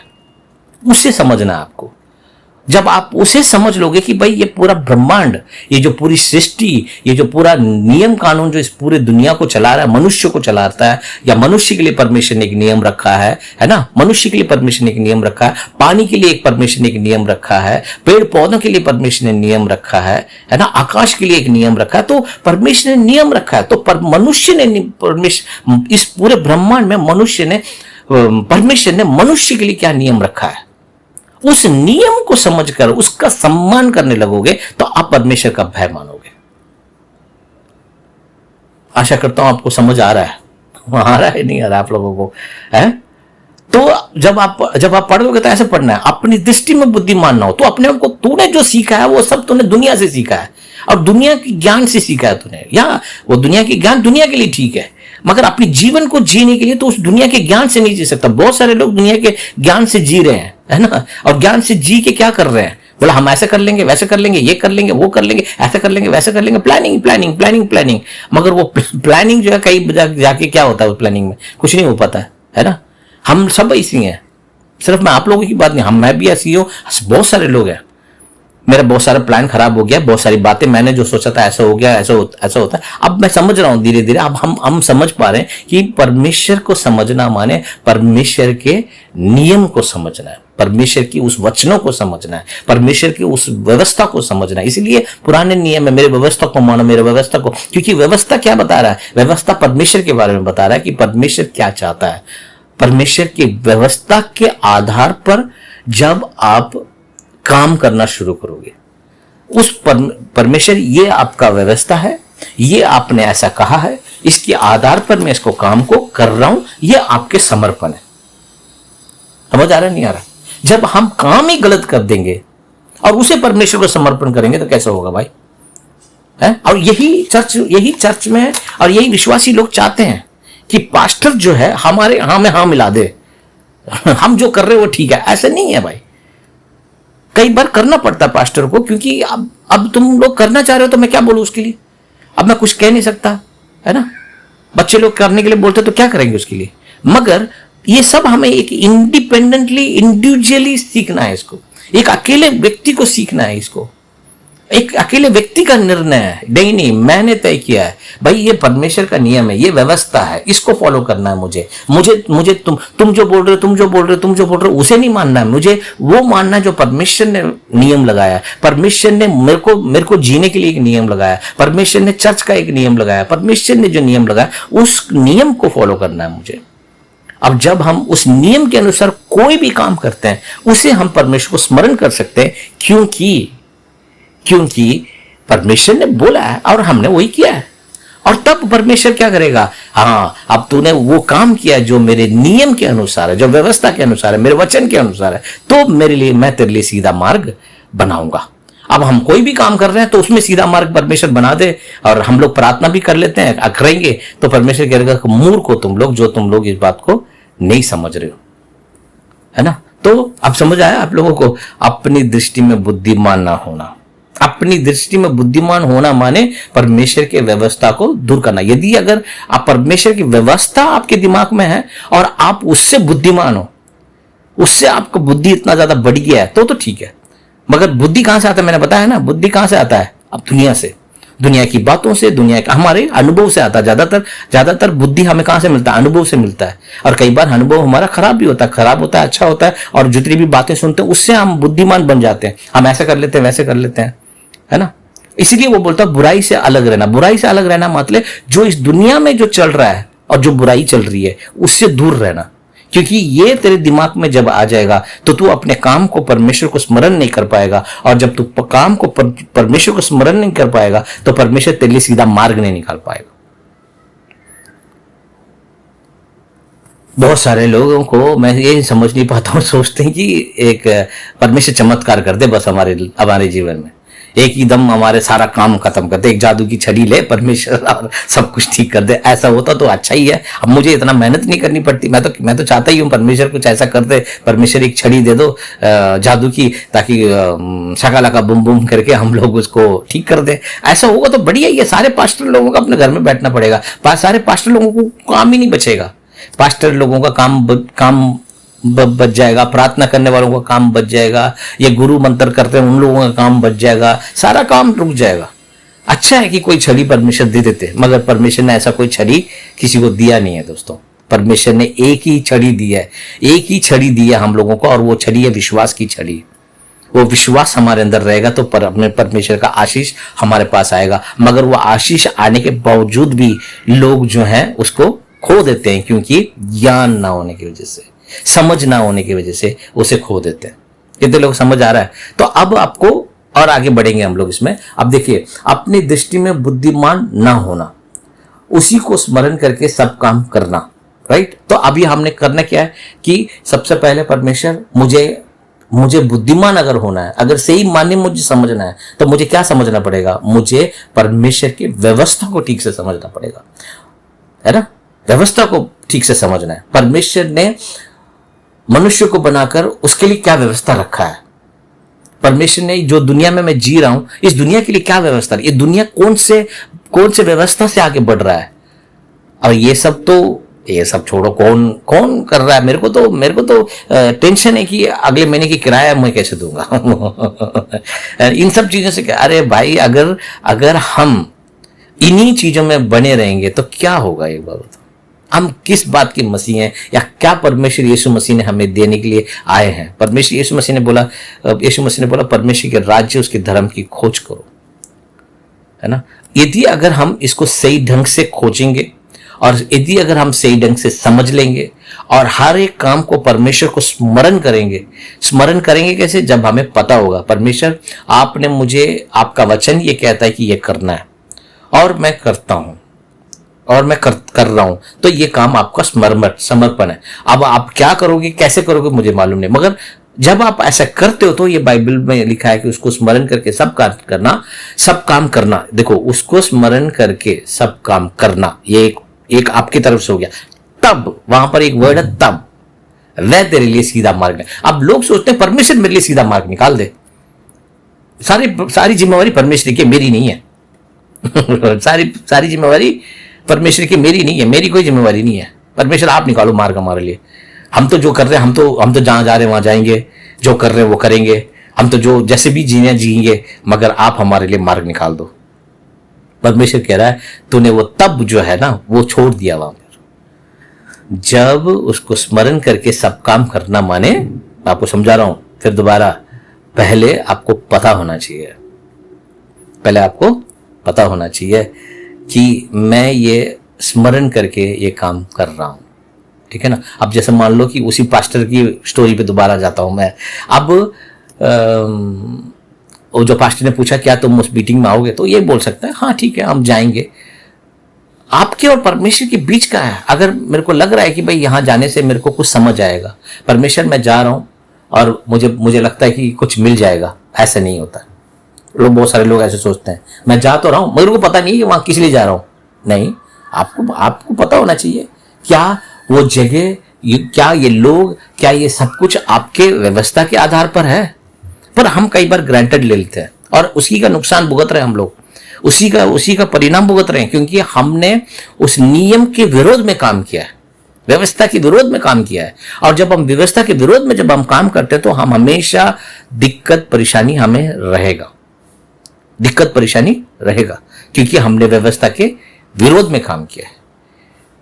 उसे समझना है आपको। जब आप उसे समझ लोगे कि भाई ये पूरा ब्रह्मांड, ये जो पूरी सृष्टि, ये जो पूरा नियम कानून जो इस पूरे दुनिया को चला रहा है, मनुष्य को चलाता है, या मनुष्य के लिए परमेश्वर ने एक नियम रखा है ना। मनुष्य के लिए परमेश्वर ने एक नियम रखा है, पानी के लिए एक परमेश्वर ने एक नियम रखा है, पेड़ पौधों के लिए परमेश्वर ने नियम रखा है ना, आकाश के लिए एक नियम रखा है। तो परमेश्वर ने नियम रखा है, तो मनुष्य ने परमेश्वर, इस पूरे ब्रह्मांड में मनुष्य ने, परमेश्वर ने मनुष्य के लिए क्या नियम रखा है, उस नियम को समझकर उसका सम्मान करने लगोगे तो आप परमेश्वर का भय मानोगे। आशा करता हूं आपको समझ आ रहा है, आ रहा है नहीं आ रहा आप लोगों को, है। तो जब आप पढ़ोगे तो ऐसे पढ़ना है, अपनी दृष्टि में बुद्धिमान ना हो। तो अपने आप को, तूने जो सीखा है वो सब तूने दुनिया से सीखा है और दुनिया के ज्ञान से सीखा है तूने, या वो दुनिया के ज्ञान दुनिया के लिए ठीक है, मगर अपने जीवन को जीने के लिए तो उस दुनिया के ज्ञान से नहीं जी सकता। बहुत सारे लोग दुनिया के ज्ञान से जी रहे हैं, है ना, और ज्ञान से जी के क्या कर रहे हैं, बोला हम ऐसे कर लेंगे, वैसे कर लेंगे, ये कर लेंगे, वो कर लेंगे, ऐसा कर लेंगे, वैसे कर लेंगे, प्लानिंग प्लानिंग प्लानिंग प्लानिंग। मगर वो प्लानिंग जो है कहीं जाके क्या होता है उस प्लानिंग में, कुछ नहीं हो पाता है ना। हम सब ऐसी हैं, सिर्फ मैं आप लोगों की बात नहीं, मैं भी ऐसी हूं, बहुत सारे लोग हैं। मेरा बहुत सारा प्लान खराब हो गया, बहुत सारी बातें मैंने जो सोचा था ऐसा हो गया, ऐसा होता है। अब मैं समझ रहा हूं धीरे धीरे, अब हम समझ पा रहे हैं कि परमेश्वर को समझना माने परमेश्वर के नियम को समझना है, परमेश्वर की उस वचनों को समझना है, परमेश्वर की उस व्यवस्था को समझना है। इसलिए पुराने नियम में मेरे व्यवस्था को मानो, मेरे व्यवस्था को, क्योंकि व्यवस्था क्या बता रहा है, व्यवस्था परमेश्वर के बारे में बता रहा है कि परमेश्वर क्या चाहता है। परमेश्वर की व्यवस्था के आधार पर जब आप काम करना शुरू करोगे, उस परमेश्वर ये आपका व्यवस्था है, ये आपने ऐसा कहा है, इसके आधार पर मैं इसको काम को कर रहा हूं, ये आपके समर्पण है। समझ आ रहा नहीं आ रहा? जब हम काम ही गलत कर देंगे और उसे परमेश्वर को समर्पण करेंगे तो कैसा होगा भाई, है? और यही चर्च में और यही विश्वासी लोग चाहते हैं कि पास्टर जो है हमारे हाँ में हाँ मिला दे, हम जो कर रहे हैं वो ठीक है। ऐसा नहीं है भाई, कई बार करना पड़ता है पास्टर को, क्योंकि अब तुम लोग करना चाह रहे हो तो मैं क्या बोलूं उसके लिए, अब मैं कुछ कह नहीं सकता, है ना। बच्चे लोग करने के लिए बोलते तो क्या करेंगे उसके लिए। मगर ये सब हमें एक इंडिपेंडेंटली, इंडिविजुअली सीखना है इसको, एक अकेले व्यक्ति को सीखना है इसको, एक अकेले व्यक्ति का निर्णय है। नहीं मैंने तय किया है भाई, ये परमेश्वर का नियम है, ये व्यवस्था है, इसको फॉलो करना है। मुझे तुम जो बोल रहे हो उसे नहीं मानना है, मुझे वो मानना है जो परमेश्वर ने नियम लगाया है। परमेश्वर ने मेरे को जीने के लिए एक नियम लगाया, परमेश्वर ने चर्च का एक नियम लगाया, परमेश्वर ने जो नियम लगाया उस नियम को फॉलो करना है मुझे। अब जब हम उस नियम के अनुसार कोई भी काम करते हैं उसे हम परमेश्वर को स्मरण कर सकते हैं, क्योंकि परमेश्वर ने बोला है और हमने वही किया है। और तब परमेश्वर क्या करेगा, हाँ अब तूने वो काम किया जो मेरे नियम के अनुसार है, जो व्यवस्था के अनुसार है, मेरे वचन के अनुसार है, तो मैं तेरे लिए सीधा मार्ग बनाऊंगा। अब हम कोई भी काम कर रहे हैं तो उसमें सीधा मार्ग परमेश्वर बना दे, और हम लोग प्रार्थना भी कर लेते हैं, करेंगे तो परमेश्वर कहेगा मूर्ख हो तुम लोग इस बात को नहीं समझ रहे हो, है ना। तो अब समझ आया आप लोगों को, अपनी दृष्टि में बुद्धिमान ना होना। अपनी दृष्टि में बुद्धिमान होना माने परमेश्वर के व्यवस्था को दूर करना। यदि अगर आप परमेश्वर की व्यवस्था आपके दिमाग में है और आप उससे बुद्धिमान हो, उससे आपको बुद्धि इतना ज्यादा बढ़ गया है तो ठीक है। मगर बुद्धि कहां से आता है, मैंने बताया ना, बुद्धि कहां से आता है, अब दुनिया से, दुनिया की बातों से, दुनिया का हमारे अनुभव से आता है। ज्यादातर बुद्धि हमें कहां से मिलता है, अनुभव से मिलता है। और कई बार अनुभव हमारा खराब भी होता है, अच्छा होता है, और जितनी भी बातें सुनते हैं उससे हम बुद्धिमान बन जाते हैं, हम ऐसा कर लेते हैं, वैसे कर लेते हैं, है ना। इसलिए वो बोलता है बुराई से अलग रहना। बुराई से अलग रहना मतलब जो इस दुनिया में जो चल रहा है और जो बुराई चल रही है उससे दूर रहना, क्योंकि ये तेरे दिमाग में जब आ जाएगा तो तू अपने काम को परमेश्वर को स्मरण नहीं कर पाएगा, और जब तू काम को परमेश्वर को स्मरण नहीं कर पाएगा तो परमेश्वर तेरे लिए सीधा मार्ग नहीं निकाल पाएगा। बहुत सारे लोगों को मैं ये समझ नहीं पाता हूँ, सोचते हैं कि एक परमेश्वर चमत्कार कर दे बस हमारे हमारे जीवन में, एक ही दम हमारे सारा काम खत्म कर दे, एक जादू की छड़ी ले परमेश्वर और सब कुछ ठीक कर दे। ऐसा होता तो अच्छा ही है, अब मुझे इतना मेहनत नहीं करनी पड़ती। मैं तो चाहता ही हूँ परमेश्वर कुछ ऐसा कर दे, परमेश्वर एक छड़ी दे दो जादू की, ताकि शकाला का बुम बुम करके हम लोग उसको ठीक कर दे। ऐसा होगा तो बढ़िया ही है। सारे पास्टर लोगों को अपने घर में बैठना पड़ेगा, सारे पास्टर लोगों को काम ही नहीं बचेगा, पास्टर लोगों का काम बच जाएगा, प्रार्थना करने वालों का काम बच जाएगा, ये गुरु मंत्र करते हैं उन लोगों का काम बच जाएगा, सारा काम रुक जाएगा। अच्छा है कि कोई छड़ी परमेश्वर दे देते, मगर परमेश्वर ने ऐसा कोई छड़ी किसी को दिया नहीं है दोस्तों। परमेश्वर ने एक ही छड़ी दी है, एक ही छड़ी दी है हम लोगों को, और वो छड़ी है विश्वास की छड़ी। वो विश्वास हमारे अंदर रहेगा तो परमेश्वर का आशीष हमारे पास आएगा। मगर वो आशीष आने के बावजूद भी लोग जो हैं उसको खो देते हैं, क्योंकि ज्ञान ना होने की वजह से, समझ ना होने की वजह से उसे खो देते हैं। कितने लोग समझ आ रहा है? तो अब आपको और आगे बढ़ेंगे हम लोग इसमें। अब देखिए, अपनी दृष्टि में बुद्धिमान ना होना, उसी को स्मरण करके सब काम करना, राइट। तो अभी हमने करना क्या है कि सबसे पहले परमेश्वर मुझे बुद्धिमान अगर होना है, अगर सही माने मुझे समझना है, तो मुझे क्या समझना पड़ेगा? मुझे परमेश्वर की व्यवस्था को ठीक से समझना पड़ेगा, है ना। व्यवस्था को ठीक से समझना है। परमेश्वर ने मनुष्य को बनाकर उसके लिए क्या व्यवस्था रखा है, परमेश्वर ने जो दुनिया में मैं जी रहा हूं, इस दुनिया के लिए क्या व्यवस्था, ये दुनिया कौन से व्यवस्था से आगे बढ़ रहा है। और ये सब छोड़ो, कौन कर रहा है। मेरे को तो टेंशन है कि अगले महीने की किराया मैं कैसे दूंगा। इन सब चीजों से क्या, अरे भाई, अगर हम इन्हीं चीजों में बने रहेंगे तो क्या होगा, एक बार बताओ। हम किस बात की मसीह हैं, या क्या परमेश्वर यीशु मसीह ने हमें देने के लिए आए हैं। परमेश्वर यीशु मसीह ने बोला परमेश्वर के राज्य उसके धर्म की खोज करो, है ना। यदि अगर हम इसको सही ढंग से खोजेंगे, और यदि अगर हम सही ढंग से समझ लेंगे और हर एक काम को परमेश्वर को स्मरण करेंगे कैसे? जब हमें पता होगा परमेश्वर आपने मुझे, आपका वचन ये कहता है कि ये करना है, और मैं करता हूं, और मैं कर रहा हूं, तो ये काम आपका समर्पण है। अब आप क्या करोगे, कैसे करोगे, मुझे मालूम नहीं, मगर जब आप ऐसा करते हो तो ये बाइबल में लिखा है कि उसको स्मरण करके सब काम करना। देखो, उसको स्मरण करके सब काम करना, ये एक आपकी तरफ से हो गया। तब वहां पर एक वर्ड है, तब वह तेरे लिए सीधा मार्ग है। अब लोग सोचते हैं परमेश्वर मेरे लिए सीधा मार्ग निकाल दे, सारी जिम्मेवारी परमेश्वर की, मेरी नहीं है। सारी जिम्मेवारी परमेश्वर की, मेरी नहीं है, मेरी कोई जिम्मेवारी नहीं है। परमेश्वर आप निकालो मार्ग हमारे लिए। हम तो जो कर रहे हैं, हम तो जहां जा रहे हैं वहां जाएंगे, जो कर रहे हैं वो करेंगे, हम तो जो जैसे भी जीने जिएंगे, मगर आप हमारे लिए मार्ग निकाल दो। परमेश्वर कह रहा है तूने वो तब जो है ना वो छोड़ दिया वहां पर, जब उसको स्मरण करके सब काम करना। माने, मैं आपको समझा रहा हूं फिर दोबारा, पहले आपको पता होना चाहिए, कि मैं ये स्मरण करके ये काम कर रहा हूं, ठीक है ना। अब जैसे मान लो कि उसी पास्टर की स्टोरी पे दोबारा जाता हूं मैं। अब वो जो पास्टर ने पूछा क्या तुम उस मीटिंग में आओगे, तो ये बोल सकता है हाँ ठीक है हम जाएंगे। आपके और परमेश्वर के बीच का है। अगर मेरे को लग रहा है कि भाई यहां जाने से मेरे को कुछ समझ आएगा, परमेश्वर मैं जा रहा हूं और मुझे लगता है कि कुछ मिल जाएगा, ऐसा नहीं होता। बहुत सारे लोग ऐसे सोचते हैं, मैं जा तो रहा हूं मेरे को पता नहीं है वहां किस लिए जा रहा हूं। नहीं, आपको पता होना चाहिए, क्या वो जगह, क्या ये लोग, क्या ये सब कुछ आपके व्यवस्था के आधार पर है। पर हम कई बार ग्रांटेड ले लेते हैं और उसी का नुकसान भुगत रहे हैं हम लोग, उसी का परिणाम भुगत रहे हैं, क्योंकि हमने उस नियम के विरोध में काम किया है, व्यवस्था के विरोध में काम किया है। और जब हम व्यवस्था के विरोध में जब हम काम करते हैं तो हम हमेशा दिक्कत परेशानी रहेगा, क्योंकि हमने व्यवस्था के विरोध में काम किया है।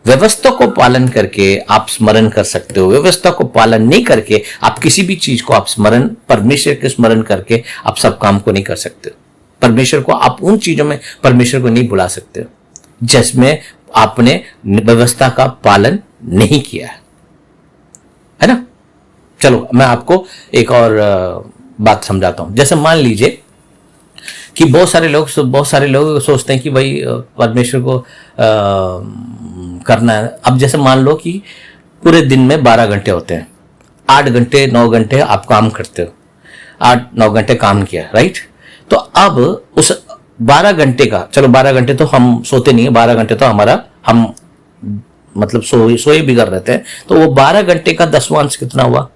व्यवस्था को पालन करके आप स्मरण कर सकते हो, व्यवस्था को पालन नहीं करके आप किसी भी चीज को आप परमेश्वर के स्मरण करके आप सब काम को नहीं कर सकते। परमेश्वर को आप उन चीजों में परमेश्वर को नहीं बुला सकते जिसमें आपने व्यवस्था का पालन नहीं किया है ना। चलो मैं आपको एक और बात समझाता हूं। जैसे मान लीजिए कि बहुत सारे लोग सोचते हैं कि भाई परमेश्वर को करना है। अब जैसे मान लो कि पूरे दिन में 12 घंटे होते हैं, 8 घंटे 9 घंटे आप काम करते हो, 8-9 घंटे काम किया, राइट। तो अब उस 12 घंटे का, चलो 12 घंटे तो हम सोते नहीं है, 12 घंटे तो हमारा हम मतलब सोए भी कर रहते हैं, तो वो 12 घंटे का 10वां अंश कितना हुआ?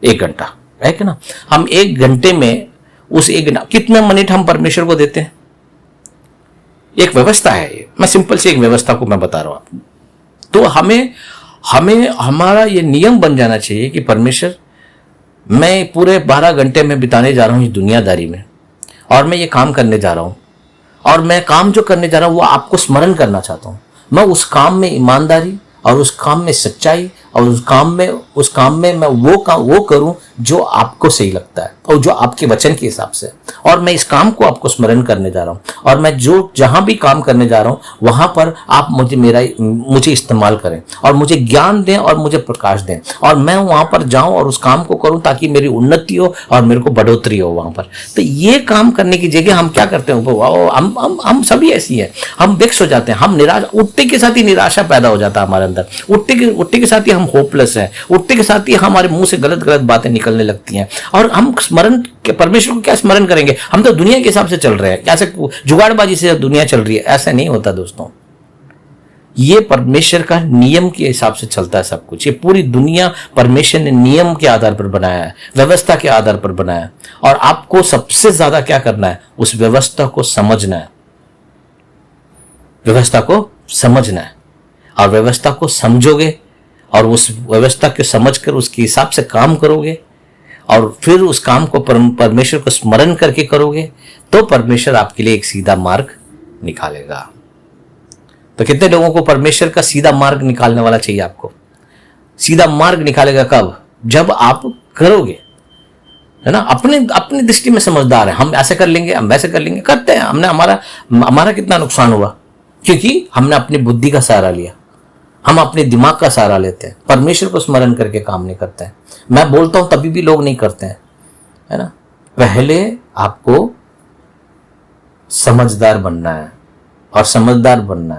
1 घंटा, है कि ना। हम 1 घंटे में उस 1 घंटा कितना मिनट हम परमेश्वर को देते हैं? एक व्यवस्था है ये, मैं सिंपल से एक व्यवस्था को मैं बता रहा हूं। तो हमें हमारा ये नियम बन जाना चाहिए कि परमेश्वर, मैं पूरे 12 घंटे में बिताने जा रहा हूं इस दुनियादारी में, और मैं ये काम करने जा रहा हूं, और मैं काम जो करने जा रहा हूं वो आपको स्मरण करना चाहता हूं। मैं उस काम में ईमानदारी और उस काम में सच्चाई और उस काम में मैं वो करूं जो आपको सही लगता है और जो आपके वचन के हिसाब से, और मैं इस काम को आपको स्मरण करने जा रहा हूं, और मैं जो जहां भी काम करने जा रहा हूं वहां पर आप मुझे इस्तेमाल करें और मुझे ज्ञान दें और मुझे प्रकाश दें, और मैं वहां पर जाऊं और उस काम को करूं ताकि मेरी उन्नति हो और मेरे को बढ़ोतरी हो वहां पर। तो ये काम करने की जगह हम क्या करते हैं? हम सभी ऐसी है, हम विक्स हो जाते हैं, हम निराश, उठते के साथ ही निराशा पैदा हो जाता है हमारे अंदर, उठते के साथ ही हम होपलेस हैं, उठते के साथ ही हमारे मुंह से गलत गलत बातें निकलने लगती हैं, और हम परमेश्वर को क्या स्मरण करेंगे? हम तो दुनिया के हिसाब से चल रहे हैं, ऐसे जुगाड़बाजी से दुनिया चल रही है, ऐसा नहीं होता दोस्तों। ये परमेश्वर का नियम के हिसाब से चलता है सब कुछ। ये पूरी दुनिया परमेश्वर ने नियम के आधार पर बनाया है, व्यवस्था के आधार पर बनाया है, और आपको सबसे ज्यादा क्या करना है? उस व्यवस्था को समझना है, व्यवस्था को समझना है, और व्यवस्था को समझोगे और उस व्यवस्था को समझकर उसके हिसाब से काम करोगे, और फिर उस काम को परमेश्वर को स्मरण करके करोगे, तो परमेश्वर आपके लिए एक सीधा मार्ग निकालेगा। तो कितने लोगों को परमेश्वर का सीधा मार्ग निकालने वाला चाहिए? आपको सीधा मार्ग निकालेगा कब? जब आप करोगे, है ना। अपनी दृष्टि में समझदार है, हम ऐसे कर लेंगे, हम वैसे कर लेंगे, करते हैं। हमारा कितना नुकसान हुआ? क्योंकि हमने अपनी बुद्धि का सहारा लिया, हम अपने दिमाग का सहारा लेते हैं, परमेश्वर को स्मरण करके काम नहीं करते हैं। मैं बोलता हूं तभी भी लोग नहीं करते हैं, है ना। पहले आपको समझदार बनना है, और समझदार बनना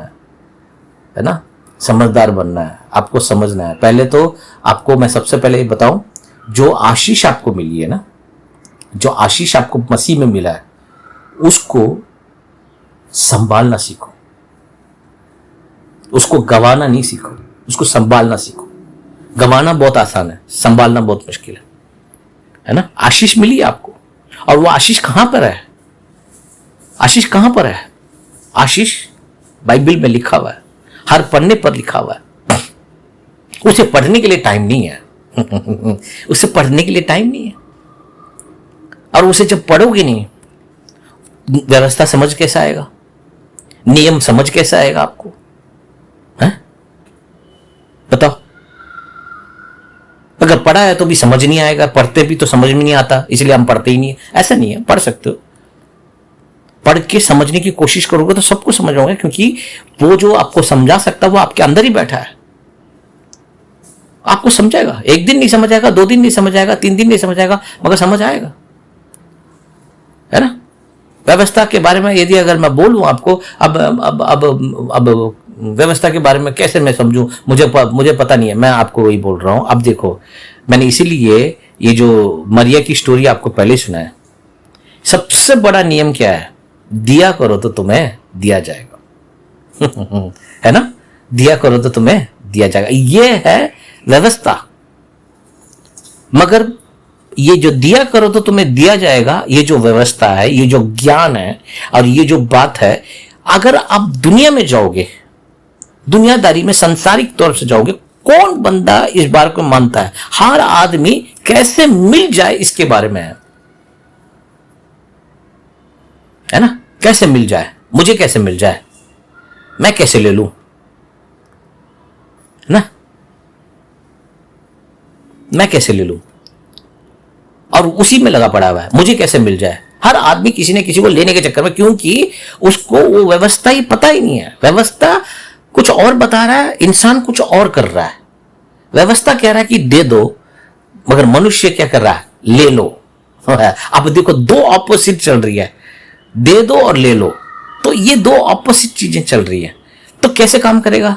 है ना, समझदार बनना है, आपको समझना है। पहले तो आपको मैं सबसे पहले ये बताऊं, जो आशीष आपको मिली है ना, जो आशीष आपको मसीह में मिला है, उसको संभालना सीखो, उसको गंवाना नहीं सीखो, उसको संभालना सीखो। गंवाना बहुत आसान है, संभालना बहुत मुश्किल है ना। आशीष मिली आपको, और वो आशीष कहां पर है? आशीष कहां पर है? आशीष बाइबल में लिखा हुआ है, हर पन्ने पर लिखा हुआ है। उसे पढ़ने के लिए टाइम नहीं है उसे पढ़ने के लिए टाइम नहीं है, और उसे जब पढ़ोगे नहीं, व्यवस्था समझ कैसा आएगा? नियम समझ कैसा आएगा आपको? बताओ। अगर पढ़ा है तो भी समझ नहीं आएगा, पढ़ते भी तो समझ में नहीं आता, इसलिए हम पढ़ते ही नहीं है। ऐसा नहीं है, पढ़ सकते हो, पढ़ के समझने की कोशिश करोगे तो सब कुछ समझ आओगे, क्योंकि वो जो आपको समझा सकता है वो आपके अंदर ही बैठा है, आपको समझाएगा। 1 दिन नहीं समझ आएगा, 2 दिन नहीं समझ आएगा, 3 दिन नहीं समझ आएगा, मगर समझ आएगा, है ना। व्यवस्था के बारे में यदि अगर मैं बोलूं आपको, अब व्यवस्था के बारे में कैसे मैं समझूं? मुझे पता नहीं है, मैं आपको वही बोल रहा हूं। अब देखो, मैंने इसीलिए ये जो मरिया की स्टोरी आपको पहले सुना है। सबसे बड़ा नियम क्या है? दिया करो तो तुम्हें दिया जाएगा है ना, दिया करो तो तुम्हें दिया जाएगा, ये है व्यवस्था। मगर ये जो दिया करो तो तुम्हें दिया जाएगा, ये जो व्यवस्था है, ये जो ज्ञान है और ये जो बात है, अगर आप दुनिया में जाओगे, दुनियादारी में संसारिक तौर से जाओगे, कौन बंदा इस बार को मानता है? हर आदमी कैसे मिल जाए इसके बारे में है ना। कैसे मिल जाए, मुझे कैसे मिल जाए, मैं कैसे ले लूं, ना, मैं कैसे ले लूं, और उसी में लगा पड़ा हुआ है, मुझे कैसे मिल जाए। हर आदमी किसी न किसी को लेने के चक्कर में, क्योंकि उसको वो व्यवस्था ही पता ही नहीं है। व्यवस्था कुछ और बता रहा है, इंसान कुछ और कर रहा है। व्यवस्था कह रहा है कि दे दो, मगर मनुष्य क्या कर रहा है? ले लो। अब देखो, 2 ऑपोजिट चल रही है, दे दो और ले लो। तो ये 2 ऑपोजिट चीजें चल रही है, तो कैसे काम करेगा?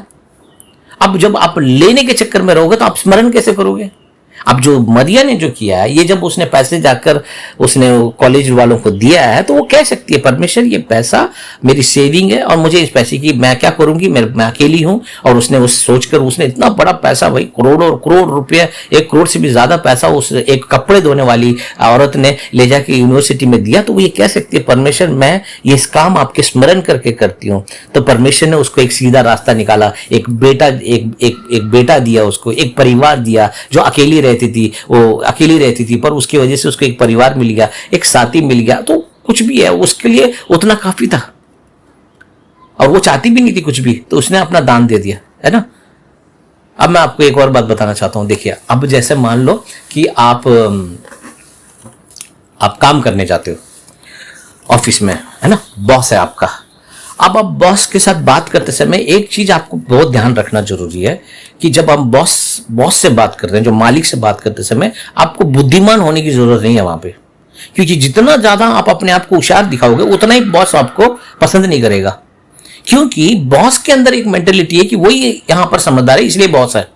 अब जब आप लेने के चक्कर में रहोगे तो आप स्मरण कैसे करोगे? अब जो मरिया ने जो किया है, ये जब उसने पैसे जाकर उसने कॉलेज वालों को दिया है, तो वो कह सकती है परमेश्वर ये पैसा मेरी सेविंग है और मुझे इस पैसे की मैं क्या करूंगी, मैं अकेली हूं। और उसने उस सोचकर उसने इतना बड़ा पैसा, भाई करोड़ों करोड़ रुपये, 1 करोड़ से भी ज्यादा पैसा उस एक कपड़े धोने वाली औरत ने ले जाके यूनिवर्सिटी में दिया। तो वो ये कह सकती है परमेश्वर मैं ये इस काम आपके स्मरण करके करती हूँ। तो परमेश्वर ने उसको एक सीधा रास्ता निकाला, एक बेटा दिया उसको, एक परिवार दिया। जो अकेली रहती थी, वो अकेली रहती थी, पर उसकी वजह से उसको एक परिवार मिल गया, एक साथी मिल गया। तो कुछ भी है उसके लिए उतना काफी था, और वो चाहती भी नहीं थी कुछ भी, तो उसने अपना दान दे दिया, है ना। अब मैं आपको एक और बात बताना चाहता हूं। देखिए, अब जैसे मान लो कि आप काम करने जाते हो ऑफिस में, है ना, बॉस है आपका। अब आप बॉस के साथ बात करते समय एक चीज आपको बहुत ध्यान रखना जरूरी है कि जब हम बॉस से बात करते हैं, जो मालिक से बात करते समय, आपको बुद्धिमान होने की जरूरत नहीं है वहां पे। क्योंकि जितना ज्यादा आप अपने आप को होशियार दिखाओगे उतना ही बॉस आपको पसंद नहीं करेगा। क्योंकि बॉस के अंदर एक मेंटेलिटी है कि वही यहां पर समझदार है, इसलिए बॉस है।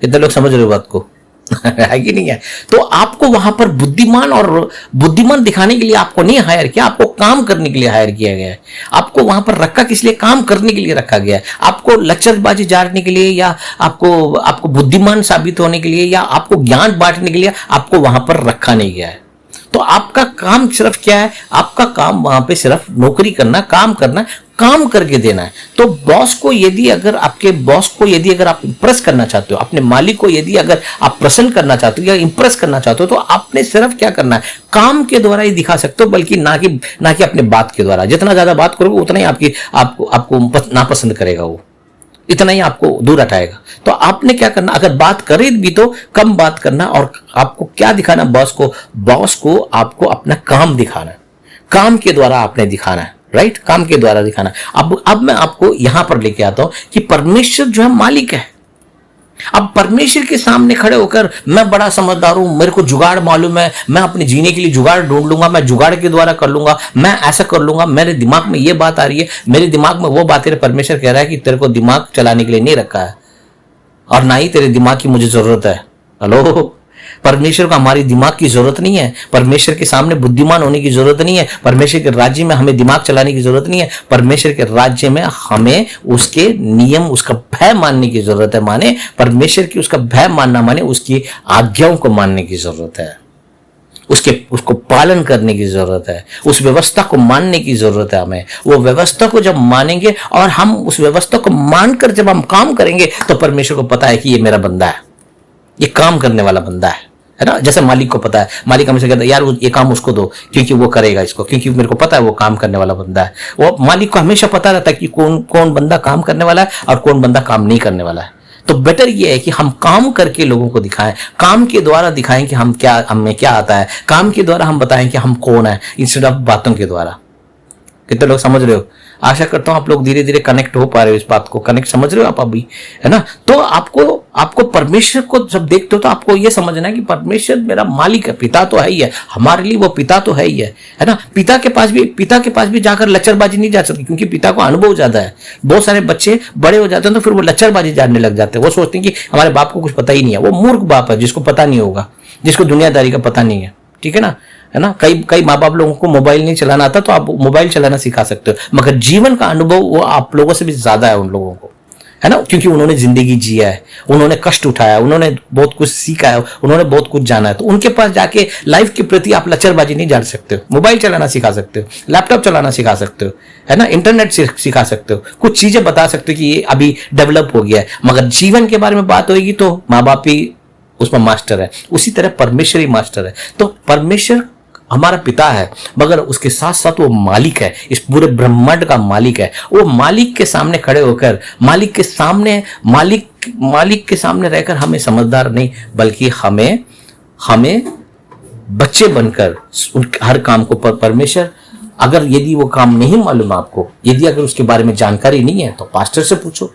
कितने लोग समझ रहे हो बात को? है कि नहीं है? तो आपको वहां पर बुद्धिमान दिखाने के लिए आपको नहीं हायर किया, आपको काम करने के लिए हायर किया गया है। आपको वहां पर रखा किस लिए? काम करने के लिए रखा गया है। आपको लचरबाजी झाड़ने के लिए, या आपको बुद्धिमान साबित होने के लिए, या आपको ज्ञान बांटने के लिए आपको वहां पर रखा नहीं गया है। तो आपका काम सिर्फ क्या है? आपका काम वहां पे सिर्फ नौकरी करना, काम करना, काम करके देना है। तो बॉस को यदि अगर आप इंप्रेस करना चाहते हो, अपने मालिक को यदि अगर आप प्रसन्न करना चाहते हो या इंप्रेस करना चाहते हो, तो आपने सिर्फ क्या करना है? काम के द्वारा ही दिखा सकते हो, बल्कि ना कि अपने बात के द्वारा। जितना ज्यादा बात करोगे उतना ही आपको नापसंद करेगा, वो इतना ही आपको दूर हटाएगा। तो आपने क्या करना? अगर बात करे भी तो कम बात करना, और आपको क्या दिखाना बॉस को आपको अपना काम दिखाना है। काम के द्वारा आपने दिखाना है, राइट? काम के द्वारा दिखाना। अब मैं आपको यहां पर लेके आता हूं कि परमेश्वर जो है मालिक है। अब परमेश्वर के सामने खड़े होकर मैं बड़ा समझदार हूं, मेरे को जुगाड़ मालूम है, मैं अपने जीने के लिए जुगाड़ ढूंढ लूंगा, मैं जुगाड़ के द्वारा कर लूंगा, मैं ऐसा कर लूंगा, मेरे दिमाग में ये बात आ रही है, मेरे दिमाग में वो बात है। परमेश्वर कह रहा है कि तेरे को दिमाग चलाने के लिए नहीं रखा है, और ना ही तेरे दिमाग की मुझे जरूरत है। हेलो, परमेश्वर को हमारी दिमाग की जरूरत नहीं है। परमेश्वर के सामने बुद्धिमान होने की जरूरत नहीं है। परमेश्वर के राज्य में हमें दिमाग चलाने की जरूरत नहीं है। परमेश्वर के राज्य में हमें उसके नियम, उसका भय मानने की जरूरत है। माने परमेश्वर की उसका भय मानना माने उसकी आज्ञाओं को मानने की जरूरत है, उसको पालन करने की जरूरत है, उस व्यवस्था को मानने की जरूरत है हमें। वो व्यवस्था को जब मानेंगे और हम उस व्यवस्था को मानकर जब हम काम करेंगे, तो परमेश्वर को पता है कि ये मेरा बंदा है, ये काम करने वाला बंदा है ना। जैसे मालिक को पता है, मालिक हमेशा कहता है यार ये काम उसको दो, क्योंकि वो करेगा इसको, क्योंकि मेरे को पता है वो काम करने वाला बंदा है। वो मालिक को हमेशा पता रहता है कि कौन बंदा काम करने वाला है और कौन बंदा काम नहीं करने वाला है। तो बेटर ये है कि हम काम करके लोगों को दिखाएं, काम के द्वारा दिखाएं कि हमें क्या आता है, काम के द्वारा हम बताएं कि हम कौन है, इंस्टेड ऑफ बातों के द्वारा। कितने लोग समझ रहे हो? आशा करता हूं आप लोग धीरे धीरे कनेक्ट हो पा रहे हो, इस बात को कनेक्ट समझ रहे हो आप अभी, है ना। तो आपको परमेश्वर को जब देखते हो तो आपको यह समझना है कि परमेश्वर मेरा मालिक है, पिता तो है ही है, हमारे लिए वो पिता तो है ही है ना। पिता के पास भी जाकर लचरबाजी नहीं जा सकती, क्योंकि पिता को अनुभव ज्यादा है। बहुत सारे बच्चे बड़े हो जाते हैं तो फिर वो लचरबाजी जानने लग जाते हैं। वो सोचते हैं कि हमारे बाप को कुछ पता ही नहीं है। वो मूर्ख बाप है जिसको पता नहीं होगा, जिसको दुनियादारी का पता नहीं है, ठीक है ना। कई माँ बाप लोगों को मोबाइल नहीं चलाना आता, तो आप मोबाइल चलाना सिखा सकते हो, मगर जीवन का अनुभव वो आप लोगों से भी ज्यादा है उन लोगों को, है ना। क्योंकि उन्होंने जिंदगी जिया है, उन्होंने कष्ट उठाया, उन्होंने बहुत कुछ सीखा है, उन्होंने बहुत कुछ जाना है। तो उनके पास जाके लाइफ के प्रति आप लचरबाजी नहीं जान सकते हो। मोबाइल चलाना सिखा सकते हो, लैपटॉप चलाना सिखा सकते हो, है ना, इंटरनेट सिखा सकते हो, कुछ चीजें बता सकते हो कि ये अभी डेवलप हो गया है। मगर जीवन के बारे में बात होगी तो माँ बाप ही उसमें मास्टर है, उसी तरह परमेश्वर ही मास्टर है। तो परमेश्वर हमारा पिता है, मगर उसके साथ साथ वो मालिक है, इस पूरे ब्रह्मांड का मालिक है। वो मालिक के सामने खड़े होकर, मालिक के सामने रहकर हमें समझदार नहीं, बल्कि हमें बच्चे बनकर हर काम को परमेश्वर, अगर यदि वो काम नहीं मालूम आपको, यदि अगर उसके बारे में जानकारी नहीं है तो पास्टर से पूछो,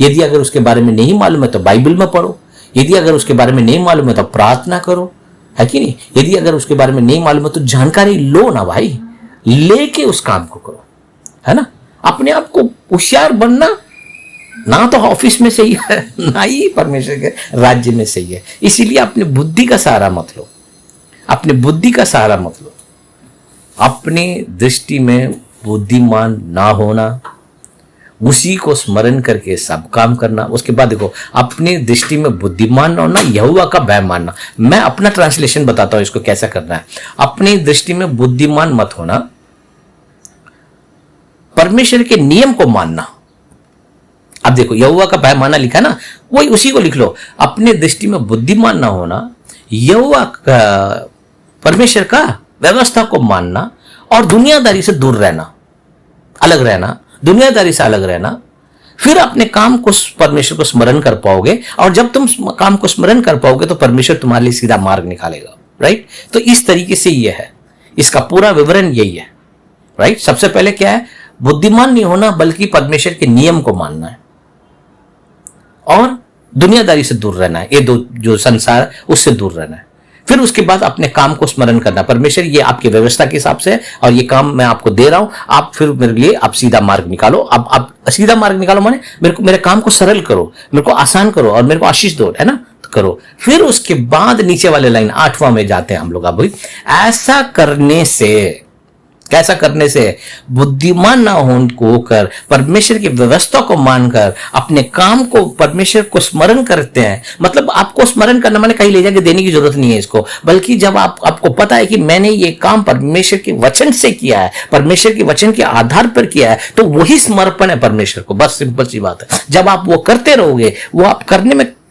यदि अगर उसके बारे में नहीं मालूम है तो बाइबल में पढ़ो, यदि अगर उसके बारे में नहीं मालूम है तो प्रार्थना करो, है कि नहीं। यदि अगर उसके बारे में नहीं मालूम है तो जानकारी लो ना भाई, लेके उस काम को करो, है ना। अपने आप को होशियार बनना ना तो ऑफिस में सही है, ना ही परमेश्वर के राज्य में सही है। इसीलिए अपनी बुद्धि का सहारा मत लो, अपनी बुद्धि का सहारा मत लो। अपनी दृष्टि में बुद्धिमान ना होना, उसी को स्मरण करके सब काम करना। उसके बाद देखो, अपनी दृष्टि में बुद्धिमान ना होना, यहोवा का भय मानना। मैं अपना ट्रांसलेशन बताता हूं इसको कैसा करना है। अपनी दृष्टि में बुद्धिमान मत होना, परमेश्वर के नियम को मानना। अब देखो, यहोवा का भय मानना लिखा ना, वही उसी को लिख लो। अपने दृष्टि में बुद्धिमान ना होना, यहोवा परमेश्वर का व्यवस्था को मानना और दुनियादारी से दूर रहना, अलग रहना, दुनियादारी से अलग रहना। फिर अपने काम को, परमेश्वर को स्मरण कर पाओगे, और जब तुम काम को स्मरण कर पाओगे तो परमेश्वर तुम्हारे लिए सीधा मार्ग निकालेगा। राइट? तो इस तरीके से ये है, इसका पूरा विवरण यही है। राइट? सबसे पहले क्या है? बुद्धिमान नहीं होना, बल्कि परमेश्वर के नियम को मानना है और दुनियादारी से दूर रहना है, ये दो जो संसार उससे दूर रहना है। फिर उसके बाद अपने काम को स्मरण करना, परमेश्वर ये आपकी व्यवस्था के हिसाब से है और ये काम मैं आपको दे रहा हूं, आप फिर मेरे लिए आप सीधा मार्ग निकालो। अब आप सीधा मार्ग निकालो माने मेरे काम को सरल करो, मेरे को आसान करो और मेरे को आशीष दो, है ना? तो करो। फिर उसके बाद नीचे वाले लाइन 8वां में जाते हैं हम लोग। अब ऐसा करने से, कैसा करने से? बुद्धिमान ना होकर परमेश्वर की व्यवस्था को मानकर अपने काम को, परमेश्वर को स्मरण करते हैं। मतलब आपको स्मरण करना माने कहीं ले जाके देने की जरूरत नहीं है इसको, बल्कि जब आपको पता है कि मैंने ये काम परमेश्वर के वचन से किया है, परमेश्वर के वचन के आधार पर किया है, तो वही समर्पण है परमेश्वर को। बस सिंपल सी बात है। जब आप वो करते रहोगे, वो आप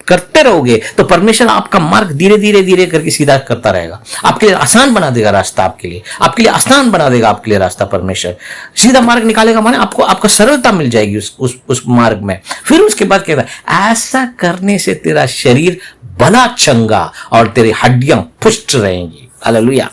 करते रहोगे, तो परमेश्वर आपका मार्ग धीरे धीरे धीरे करके सीधा करता रहेगा। आपके लिए आसान बना देगा रास्ता, आपके लिए आसान बना देगा आपके लिए रास्ता। परमेश्वर सीधा मार्ग निकालेगा माने आपको सरलता मिल जाएगी उस मार्ग में। फिर उसके बाद क्या है? ऐसा करने से तेरा शरीर भला चंगा और तेरी हड्डियां पुष्ट रहेंगी। हालेलुया,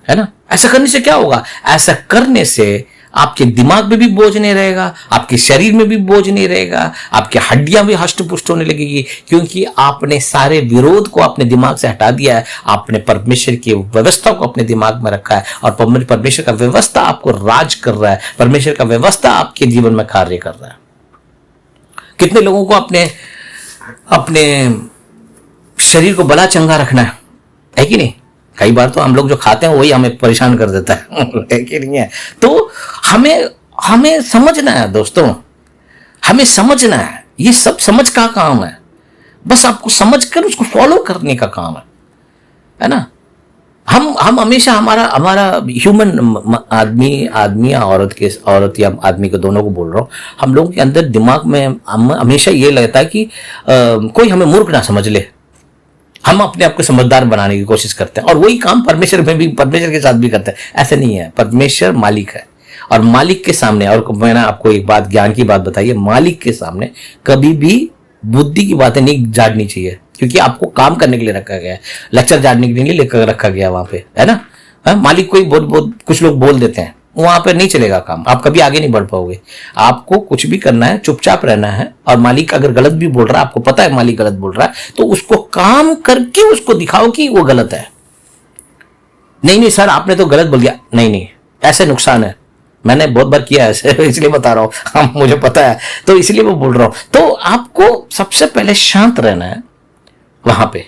है ना? ऐसा करने से क्या होगा? ऐसा करने से आपके दिमाग में भी बोझ नहीं रहेगा, आपके शरीर में भी बोझ नहीं रहेगा, आपकी हड्डियां भी हष्ट पुष्ट होने लगेगी, क्योंकि आपने सारे विरोध को अपने दिमाग से हटा दिया है। आपने परमेश्वर की व्यवस्था को अपने दिमाग में रखा है और परमेश्वर का व्यवस्था आपको राज कर रहा है, परमेश्वर का व्यवस्था आपके जीवन में कार्य कर रहा है। कितने लोगों को अपने शरीर को भला चंगा रखना है कि नहीं? कई बार तो हम लोग जो खाते हैं वही हमें परेशान कर देता है कि नहीं है? तो हमें समझना है दोस्तों, हमें समझना है। ये सब समझ का काम है, बस आपको समझकर उसको फॉलो करने का काम है ना? हम हमेशा हमारा ह्यूमन आदमी या औरत या आदमी को, दोनों को बोल रहा हूं, हम लोगों के अंदर दिमाग में हमेशा ये लगता है कि कोई हमें मूर्ख ना समझ ले। हम अपने आप को समझदार बनाने की कोशिश करते हैं और वही काम परमेश्वर के साथ भी करते हैं। ऐसा नहीं है। परमेश्वर मालिक है और मालिक के सामने, और मैंने आपको एक बात, ज्ञान की बात बताई है, मालिक के सामने कभी भी बुद्धि की बातें नहीं झाड़नी चाहिए, क्योंकि आपको काम करने के लिए रखा गया है, लेक्चर झाड़ने के लिए लेकर रखा गया वहां पे, है ना? मालिक को ही बहुत कुछ लोग बोल देते हैं, वहां पर नहीं चलेगा काम, आप कभी आगे नहीं बढ़ पाओगे। आपको कुछ भी करना है, चुपचाप रहना है, और मालिक अगर गलत भी बोल रहा है, आपको पता है मालिक गलत बोल रहा है, तो उसको काम करके उसको दिखाओ कि वो गलत है। नहीं सर आपने तो गलत बोल दिया, नहीं ऐसे नुकसान है, मैंने बहुत बार किया है ऐसे, इसलिए बता रहा हूं। हाँ, मुझे पता है, तो इसलिए वो बोल रहा हूं। तो आपको सबसे पहले शांत रहना है, वहां पे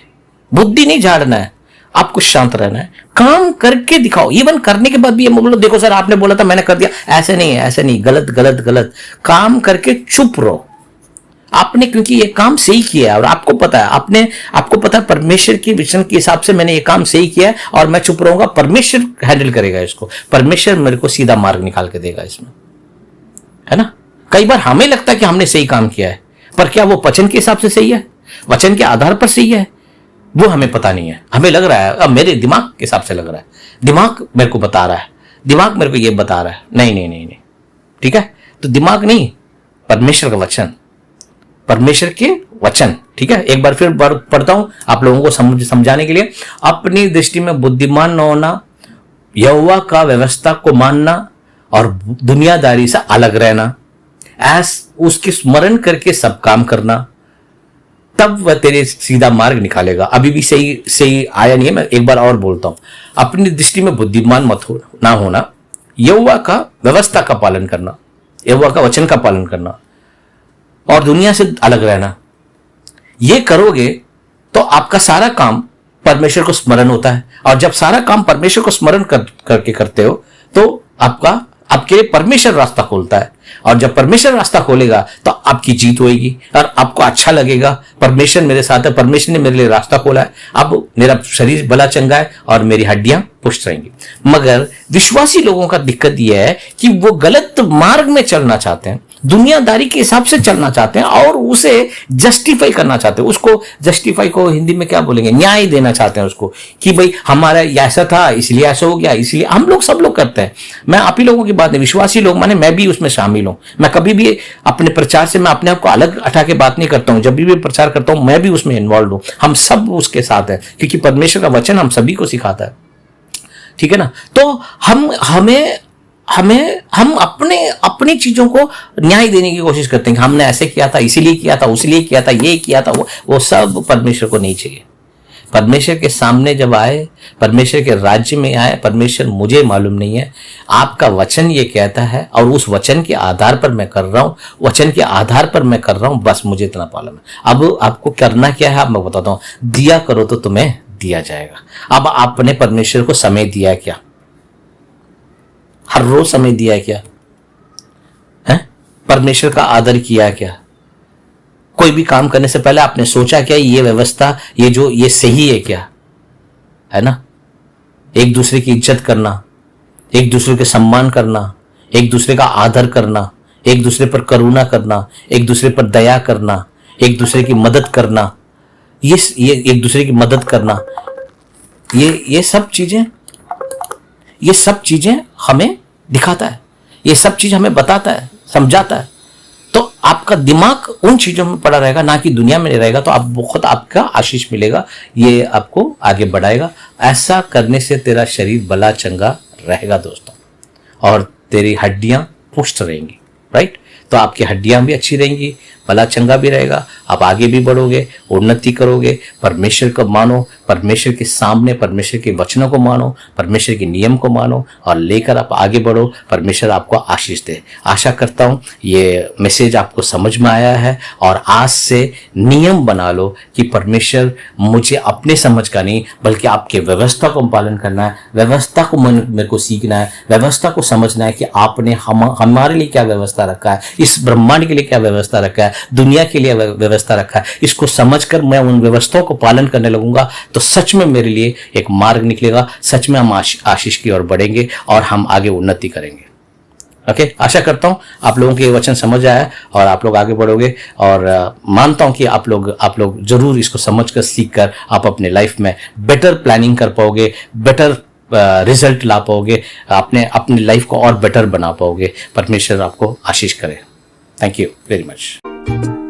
बुद्धि नहीं झाड़ना है, आपको शांत रहना है, काम करके दिखाओ। इवन करने के बाद भी ये बोलो, देखो सर आपने बोला था मैंने कर दिया, ऐसे नहीं, गलत। काम करके चुप रहो आपने, क्योंकि ये काम सही किया है और आपको पता है, आपको पता है परमेश्वर की विजन के हिसाब से मैंने ये काम सही किया है और मैं चुप रहूंगा, परमेश्वर हैंडल करेगा इसको, परमेश्वर मेरे को सीधा मार्ग निकाल के देगा इसमें, है ना? कई बार हमें लगता है कि हमने सही काम किया है, पर क्या वो वचन के हिसाब से सही है, वचन के आधार पर सही है, वो हमें पता नहीं है। हमें लग रहा है, अब मेरे दिमाग के हिसाब से लग रहा है, दिमाग मेरे को बता रहा है, दिमाग मेरे को ये बता रहा है। नहीं, ठीक है? तो दिमाग नहीं, परमेश्वर का वचन, परमेश्वर के वचन, ठीक है? एक बार फिर पढ़ता हूं आप लोगों को समझाने के लिए। अपनी दृष्टि में बुद्धिमान न होना, यहोवा का व्यवस्था को मानना और दुनियादारी से अलग रहना, उसके स्मरण करके सब काम करना, तब वह तेरे सीधा मार्ग निकालेगा। अभी भी सही आया नहीं है, मैं एक बार और बोलता हूं। अपनी दृष्टि में बुद्धिमान ना होना, यहोवा का व्यवस्था का पालन करना, यहोवा का वचन का पालन करना, और दुनिया से अलग रहना, ये करोगे तो आपका सारा काम परमेश्वर को स्मरण होता है। और जब सारा काम परमेश्वर को स्मरण करके करते हो तो आपके लिए परमेश्वर रास्ता खोलता है। और जब परमेश्वर रास्ता खोलेगा तो आपकी जीत होगी और आपको अच्छा लगेगा, परमेश्वर मेरे साथ है, परमेश्वर ने मेरे लिए रास्ता खोला है, अब मेरा शरीर भला चंगा है और मेरी हड्डियां पुष्ट रहेंगी। मगर विश्वासी लोगों का दिक्कत यह है कि वो गलत मार्ग में चलना चाहते हैं, दुनियादारी के हिसाब से चलना चाहते हैं और उसे जस्टिफाई करना चाहते हैं। उसको जस्टिफाई को हिंदी में क्या बोलेंगे, न्याय देना चाहते हैं उसको, कि भाई हमारा ऐसा था इसलिए ऐसा हो गया, इसलिए हम लोग सब लोग करते हैं। मैं आप ही लोगों की बात नहीं, विश्वासी लोग माने मैं भी उसमें शामिल हूं। मैं कभी भी अपने प्रचार से मैं अपने आप को अलग हटा के बात नहीं करता हूं, जब भी प्रचार करता हूं मैं भी उसमें इन्वॉल्व हूं। हम सब उसके साथ हैं क्योंकि परमेश्वर का वचन हम सभी को सिखाता है, ठीक है ना। तो हम अपनी चीजों को न्याय देने की कोशिश करते हैं कि हमने ऐसे किया था, इसीलिए किया था, उसलिए किया था, ये किया था, वो सब परमेश्वर को नहीं चाहिए। परमेश्वर के सामने जब आए, परमेश्वर के राज्य में आए, परमेश्वर मुझे मालूम नहीं है, आपका वचन ये कहता है और उस वचन के आधार पर मैं कर रहा हूं, वचन के आधार पर मैं कर रहा हूं, बस मुझे इतना मालूम है। अब आपको करना क्या है, अब मैं बताता हूं। दिया करो तो तुम्हें दिया जाएगा। अब आपने परमेश्वर को समय दिया है क्या? हर रोज समय दिया है क्या? है परमेश्वर का आदर किया है क्या? कोई भी काम करने से पहले आपने सोचा क्या ये व्यवस्था, ये सही है क्या? है ना। एक दूसरे की इज्जत करना, एक दूसरे के सम्मान करना, एक दूसरे का आदर करना, एक दूसरे पर करुणा करना, एक दूसरे पर दया करना, एक दूसरे की मदद करना, ये एक दूसरे की मदद करना, ये सब चीजें हमें दिखाता है, ये सब चीज हमें बताता है, समझाता है। तो आपका दिमाग उन चीजों में पड़ा रहेगा, ना कि दुनिया में रहेगा, तो आप बहुत आपका आशीष मिलेगा, ये आपको आगे बढ़ाएगा। ऐसा करने से तेरा शरीर भला चंगा रहेगा दोस्तों, और तेरी हड्डियां पुष्ट रहेंगी, राइट। तो आपकी हड्डियां भी अच्छी रहेंगी, भला चंगा भी रहेगा, आप आगे भी बढ़ोगे, उन्नति करोगे। परमेश्वर को मानो, परमेश्वर के सामने परमेश्वर के वचनों को मानो, परमेश्वर के नियम को मानो और लेकर आप आगे बढ़ो। परमेश्वर आपको आशीष दे। आशा करता हूं ये मैसेज आपको समझ में आया है और आज से नियम बना लो कि परमेश्वर मुझे अपने समझ का नहीं बल्कि आपके व्यवस्था को पालन करना है, व्यवस्था को मेरे को सीखना है, व्यवस्था को समझना है कि आपने हमारे लिए क्या व्यवस्था रखा है, इस ब्रह्मांड के लिए क्या व्यवस्था रखा है, दुनिया के लिए व्यवस्था रखा है। इसको समझकर मैं उन व्यवस्थाओं को पालन करने लगूंगा तो सच में मेरे लिए एक मार्ग निकलेगा, सच में हम आशीष की ओर बढ़ेंगे और हम आगे उन्नति करेंगे। ओके, आशा करता हूं आप लोगों के ये वचन समझ आया और आप लोग आगे बढ़ोगे और मानता हूं कि आप लोग जरूर इसको समझकर सीखकर आप अपने लाइफ में बेटर प्लानिंग कर पाओगे, बेटर रिजल्ट ला पाओगे, अपनी लाइफ को और बेटर बना पाओगे। परमेश्वर आपको आशीष करे। Thank you very much.